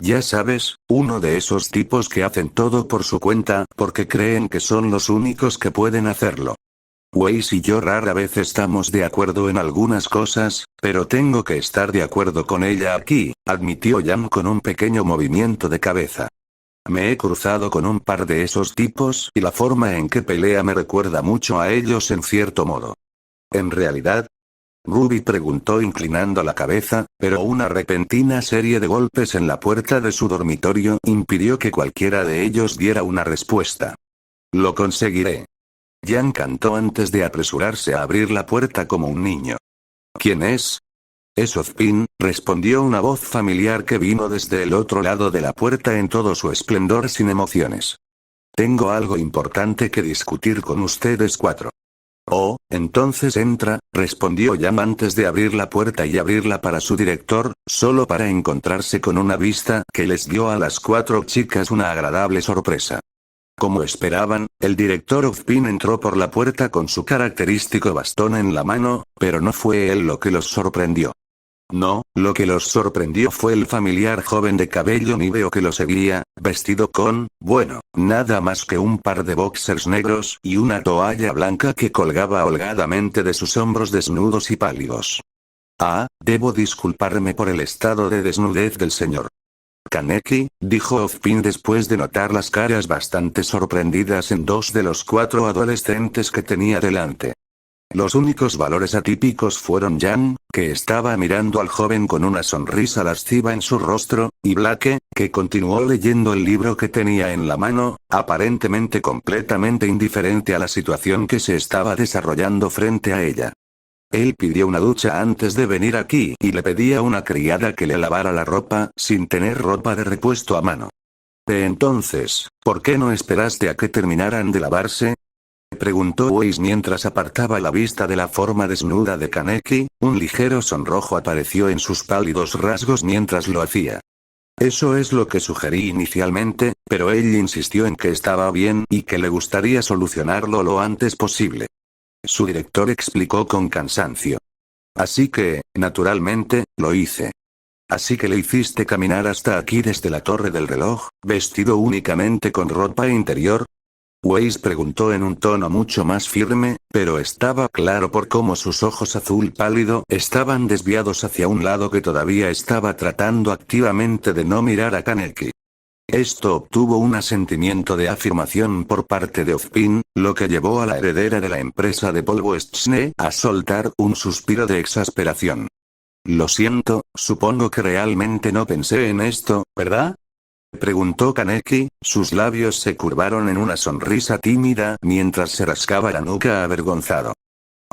Ya sabes, uno de esos tipos que hacen todo por su cuenta, porque creen que son los únicos que pueden hacerlo. Weiss y yo rara vez estamos de acuerdo en algunas cosas, pero tengo que estar de acuerdo con ella aquí, admitió Jan con un pequeño movimiento de cabeza. Me he cruzado con un par de esos tipos y la forma en que pelea me recuerda mucho a ellos en cierto modo. ¿En realidad? Ruby preguntó inclinando la cabeza, pero una repentina serie de golpes en la puerta de su dormitorio impidió que cualquiera de ellos diera una respuesta. Lo conseguiré. Jan cantó antes de apresurarse a abrir la puerta como un niño. ¿Quién es? Es Ozpin, respondió una voz familiar que vino desde el otro lado de la puerta en todo su esplendor sin emociones. Tengo algo importante que discutir con ustedes 4. Oh, entonces entra, respondió Jan antes de abrir la puerta y abrirla para su director, solo para encontrarse con una vista que les dio a las 4 chicas una agradable sorpresa. Como esperaban, el director Ozpin entró por la puerta con su característico bastón en la mano, pero no fue él lo que los sorprendió. No, lo que los sorprendió fue el familiar joven de cabello níveo que lo seguía, vestido con, bueno, nada más que un par de boxers negros y una toalla blanca que colgaba holgadamente de sus hombros desnudos y pálidos. Debo disculparme por el estado de desnudez del señor Kaneki, dijo Ozpin después de notar las caras bastante sorprendidas en 2 de los 4 adolescentes que tenía delante. Los únicos valores atípicos fueron Jan, que estaba mirando al joven con una sonrisa lasciva en su rostro, y Blake, que continuó leyendo el libro que tenía en la mano, aparentemente completamente indiferente a la situación que se estaba desarrollando frente a ella. Él pidió una ducha antes de venir aquí y le pedía a una criada que le lavara la ropa, sin tener ropa de repuesto a mano. Entonces, ¿por qué no esperaste a que terminaran de lavarse? Preguntó Weiss mientras apartaba la vista de la forma desnuda de Kaneki, un ligero sonrojo apareció en sus pálidos rasgos mientras lo hacía. Eso es lo que sugerí inicialmente, pero él insistió en que estaba bien y que le gustaría solucionarlo lo antes posible. Su director explicó con cansancio. Así que, naturalmente, lo hice. Así que le hiciste caminar hasta aquí desde la torre del reloj, vestido únicamente con ropa interior. Weiss preguntó en un tono mucho más firme, pero estaba claro por cómo sus ojos azul pálido estaban desviados hacia un lado que todavía estaba tratando activamente de no mirar a Kaneki. Esto obtuvo un asentimiento de afirmación por parte de Ozpin, lo que llevó a la heredera de la empresa de polvo Schne a soltar un suspiro de exasperación. Lo siento, supongo que realmente no pensé en esto, ¿verdad? Preguntó Kaneki, sus labios se curvaron en una sonrisa tímida mientras se rascaba la nuca avergonzado.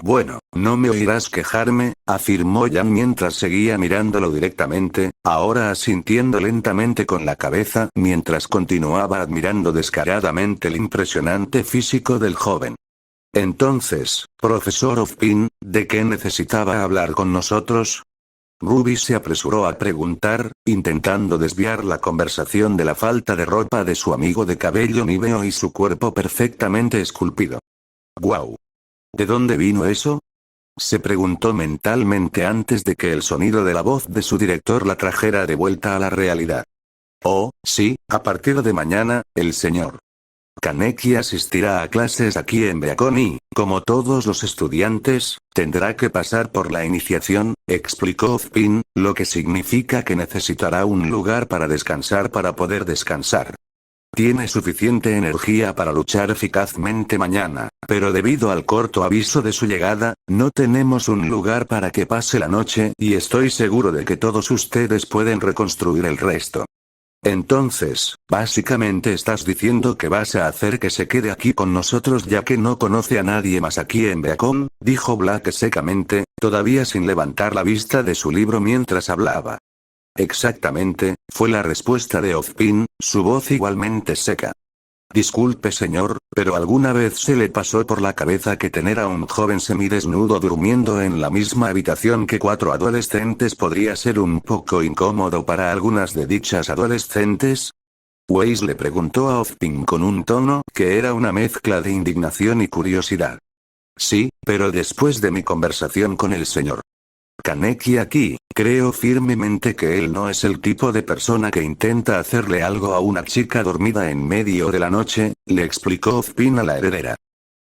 Bueno, no me oirás quejarme, afirmó Jan mientras seguía mirándolo directamente, ahora asintiendo lentamente con la cabeza mientras continuaba admirando descaradamente el impresionante físico del joven. Entonces, profesor Ozpin, ¿de qué necesitaba hablar con nosotros? Ruby se apresuró a preguntar, intentando desviar la conversación de la falta de ropa de su amigo de cabello níveo y su cuerpo perfectamente esculpido. ¡Guau! ¿De dónde vino eso? Se preguntó mentalmente antes de que el sonido de la voz de su director la trajera de vuelta a la realidad. Oh, sí, a partir de mañana, el señor Kaneki asistirá a clases aquí en Beacon y, como todos los estudiantes, tendrá que pasar por la iniciación, explicó Ozpin, lo que significa que necesitará un lugar para descansar para poder descansar. Tiene suficiente energía para luchar eficazmente mañana, pero debido al corto aviso de su llegada, no tenemos un lugar para que pase la noche y estoy seguro de que todos ustedes pueden reconstruir el resto. Entonces, básicamente estás diciendo que vas a hacer que se quede aquí con nosotros ya que no conoce a nadie más aquí en Beacon, dijo Black secamente, todavía sin levantar la vista de su libro mientras hablaba. Exactamente, fue la respuesta de Ozpin, su voz igualmente seca. Disculpe señor, pero ¿alguna vez se le pasó por la cabeza que tener a un joven semidesnudo durmiendo en la misma habitación que 4 adolescentes podría ser un poco incómodo para algunas de dichas adolescentes? Weiss le preguntó a Ozpin con un tono que era una mezcla de indignación y curiosidad. Sí, pero después de mi conversación con el señor Kaneki aquí, creo firmemente que él no es el tipo de persona que intenta hacerle algo a una chica dormida en medio de la noche, le explicó Ozpin a la heredera.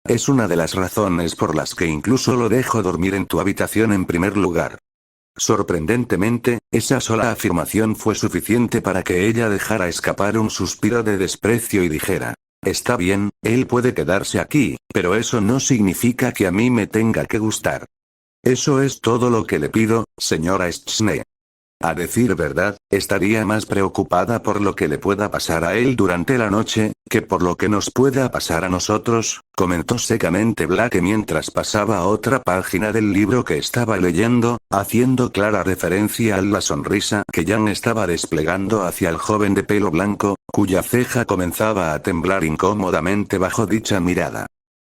Es una de las razones por las que incluso lo dejo dormir en tu habitación en primer lugar. Sorprendentemente, esa sola afirmación fue suficiente para que ella dejara escapar un suspiro de desprecio y dijera: está bien, él puede quedarse aquí, pero eso no significa que a mí me tenga que gustar. Eso es todo lo que le pido, señora Schne. A decir verdad, estaría más preocupada por lo que le pueda pasar a él durante la noche, que por lo que nos pueda pasar a nosotros, comentó secamente Black mientras pasaba a otra página del libro que estaba leyendo, haciendo clara referencia a la sonrisa que Jan estaba desplegando hacia el joven de pelo blanco, cuya ceja comenzaba a temblar incómodamente bajo dicha mirada.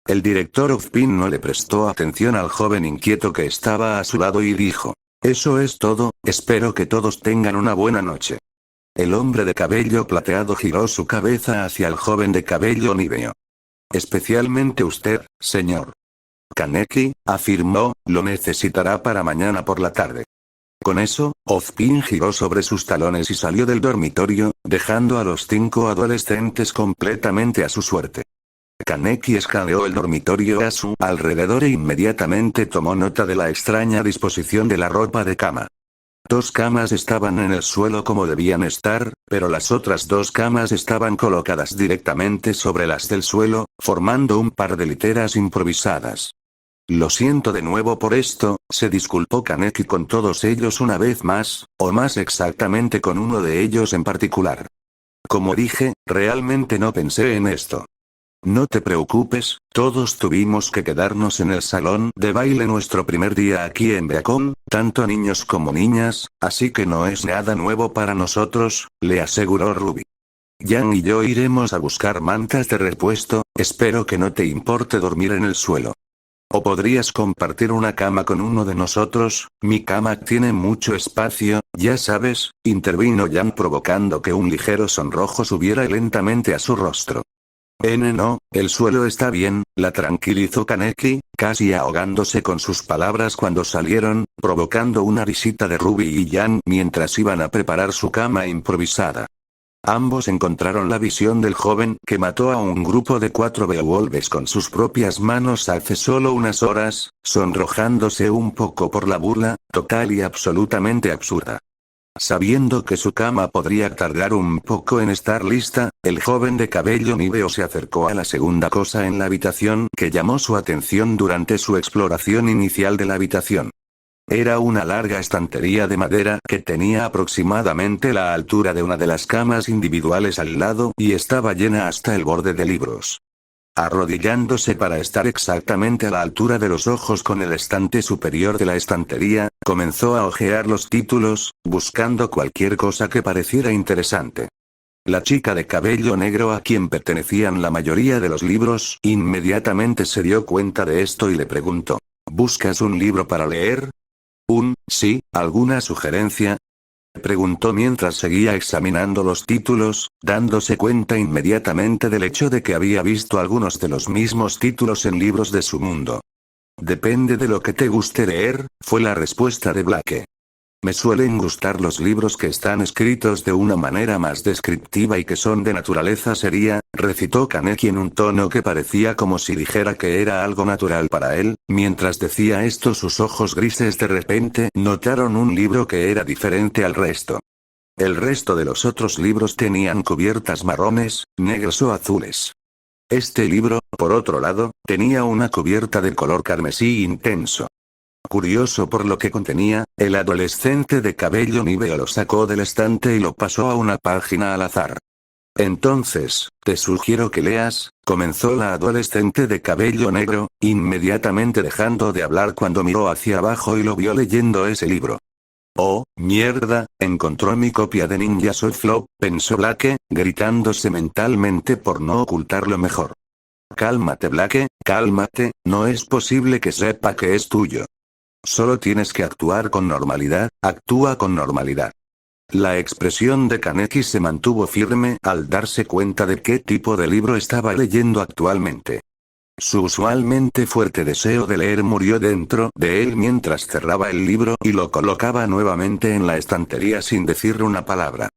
El director Ozpin no le prestó atención al joven inquieto que estaba a su lado y dijo: eso es todo, espero que todos tengan una buena noche. El hombre de cabello plateado giró su cabeza hacia el joven de cabello níveo. Especialmente usted, señor Kaneki, afirmó, lo necesitará para mañana por la tarde. Con eso, Ozpin giró sobre sus talones y salió del dormitorio, dejando a los 5 adolescentes completamente a su suerte. Kaneki escaneó el dormitorio a su alrededor e inmediatamente tomó nota de la extraña disposición de la ropa de cama. 2 camas estaban en el suelo como debían estar, pero las otras 2 camas estaban colocadas directamente sobre las del suelo, formando un par de literas improvisadas. Lo siento de nuevo por esto, se disculpó Kaneki con todos ellos una vez más, o más exactamente con uno de ellos en particular. Como dije, realmente no pensé en esto. No te preocupes, todos tuvimos que quedarnos en el salón de baile nuestro primer día aquí en Beacon, tanto niños como niñas, así que no es nada nuevo para nosotros, le aseguró Ruby. Jan y yo iremos a buscar mantas de repuesto, espero que no te importe dormir en el suelo. O podrías compartir una cama con uno de nosotros, mi cama tiene mucho espacio, ya sabes, intervino Jan provocando que un ligero sonrojo subiera lentamente a su rostro. No, el suelo está bien, la tranquilizó Kaneki, casi ahogándose con sus palabras cuando salieron, provocando una risita de Ruby y Jan mientras iban a preparar su cama improvisada. Ambos encontraron la visión del joven que mató a un grupo de 4 Beowulfs con sus propias manos hace solo unas horas, sonrojándose un poco por la burla, total y absolutamente absurda. Sabiendo que su cama podría tardar un poco en estar lista, el joven de cabello níveo se acercó a la segunda cosa en la habitación que llamó su atención durante su exploración inicial de la habitación. Era una larga estantería de madera que tenía aproximadamente la altura de una de las camas individuales al lado y estaba llena hasta el borde de libros. Arrodillándose para estar exactamente a la altura de los ojos con el estante superior de la estantería, comenzó a hojear los títulos, buscando cualquier cosa que pareciera interesante. La chica de cabello negro a quien pertenecían la mayoría de los libros inmediatamente se dio cuenta de esto y le preguntó: ¿Buscas un libro para leer? Sí, ¿alguna sugerencia? Preguntó mientras seguía examinando los títulos, dándose cuenta inmediatamente del hecho de que había visto algunos de los mismos títulos en libros de su mundo. Depende de lo que te guste leer, fue la respuesta de Blake. Me suelen gustar los libros que están escritos de una manera más descriptiva y que son de naturaleza seria, recitó Kaneki en un tono que parecía como si dijera que era algo natural para él. Mientras decía esto, sus ojos grises de repente notaron un libro que era diferente al resto. El resto de los otros libros tenían cubiertas marrones, negros o azules. Este libro, por otro lado, tenía una cubierta de color carmesí intenso. Curioso por lo que contenía, el adolescente de cabello níveo lo sacó del estante y lo pasó a una página al azar. Entonces, te sugiero que leas, comenzó la adolescente de cabello negro, inmediatamente dejando de hablar cuando miró hacia abajo y lo vio leyendo ese libro. Oh, mierda, encontró mi copia de Ninja Soul Flop, pensó Blake, gritándose mentalmente por no ocultarlo mejor. Cálmate Blake, cálmate, no es posible que sepa que es tuyo. Solo tienes que actuar con normalidad, actúa con normalidad. La expresión de Kaneki se mantuvo firme al darse cuenta de qué tipo de libro estaba leyendo actualmente. Su usualmente fuerte deseo de leer murió dentro de él mientras cerraba el libro y lo colocaba nuevamente en la estantería sin decir una palabra.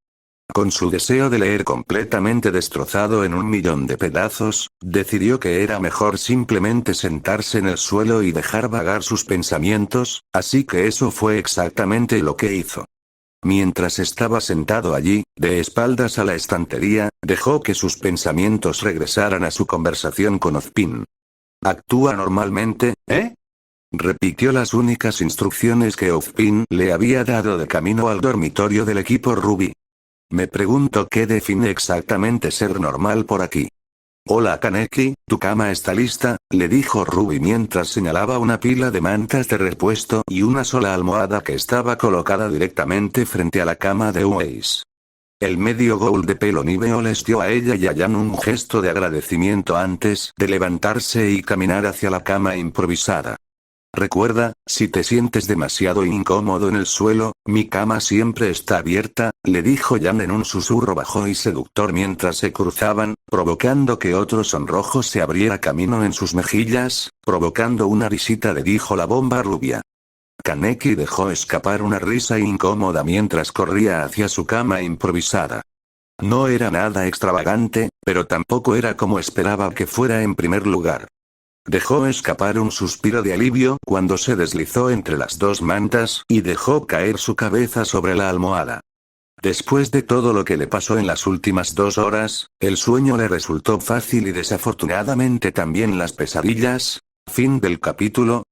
Con su deseo de leer completamente destrozado en 1.000.000 de pedazos, decidió que era mejor simplemente sentarse en el suelo y dejar vagar sus pensamientos, así que eso fue exactamente lo que hizo. Mientras estaba sentado allí, de espaldas a la estantería, dejó que sus pensamientos regresaran a su conversación con Ozpin. «Actúa normalmente, ¿eh?», repitió las únicas instrucciones que Ozpin le había dado de camino al dormitorio del equipo Ruby. Me pregunto qué define exactamente ser normal por aquí. Hola Kaneki, tu cama está lista, le dijo Ruby mientras señalaba una pila de mantas de repuesto y una sola almohada que estaba colocada directamente frente a la cama de Uwais. El medio ghoul de pelo níveo les dio a ella y a Jan un gesto de agradecimiento antes de levantarse y caminar hacia la cama improvisada. Recuerda, si te sientes demasiado incómodo en el suelo, mi cama siempre está abierta, le dijo Jan en un susurro bajo y seductor mientras se cruzaban, provocando que otro sonrojo se abriera camino en sus mejillas, provocando una risita, le dijo la bomba rubia. Kaneki dejó escapar una risa incómoda mientras corría hacia su cama improvisada. No era nada extravagante, pero tampoco era como esperaba que fuera en primer lugar. Dejó escapar un suspiro de alivio cuando se deslizó entre las dos mantas y dejó caer su cabeza sobre la almohada. Después de todo lo que le pasó en las últimas 2 horas, el sueño le resultó fácil y desafortunadamente también las pesadillas. Fin del capítulo.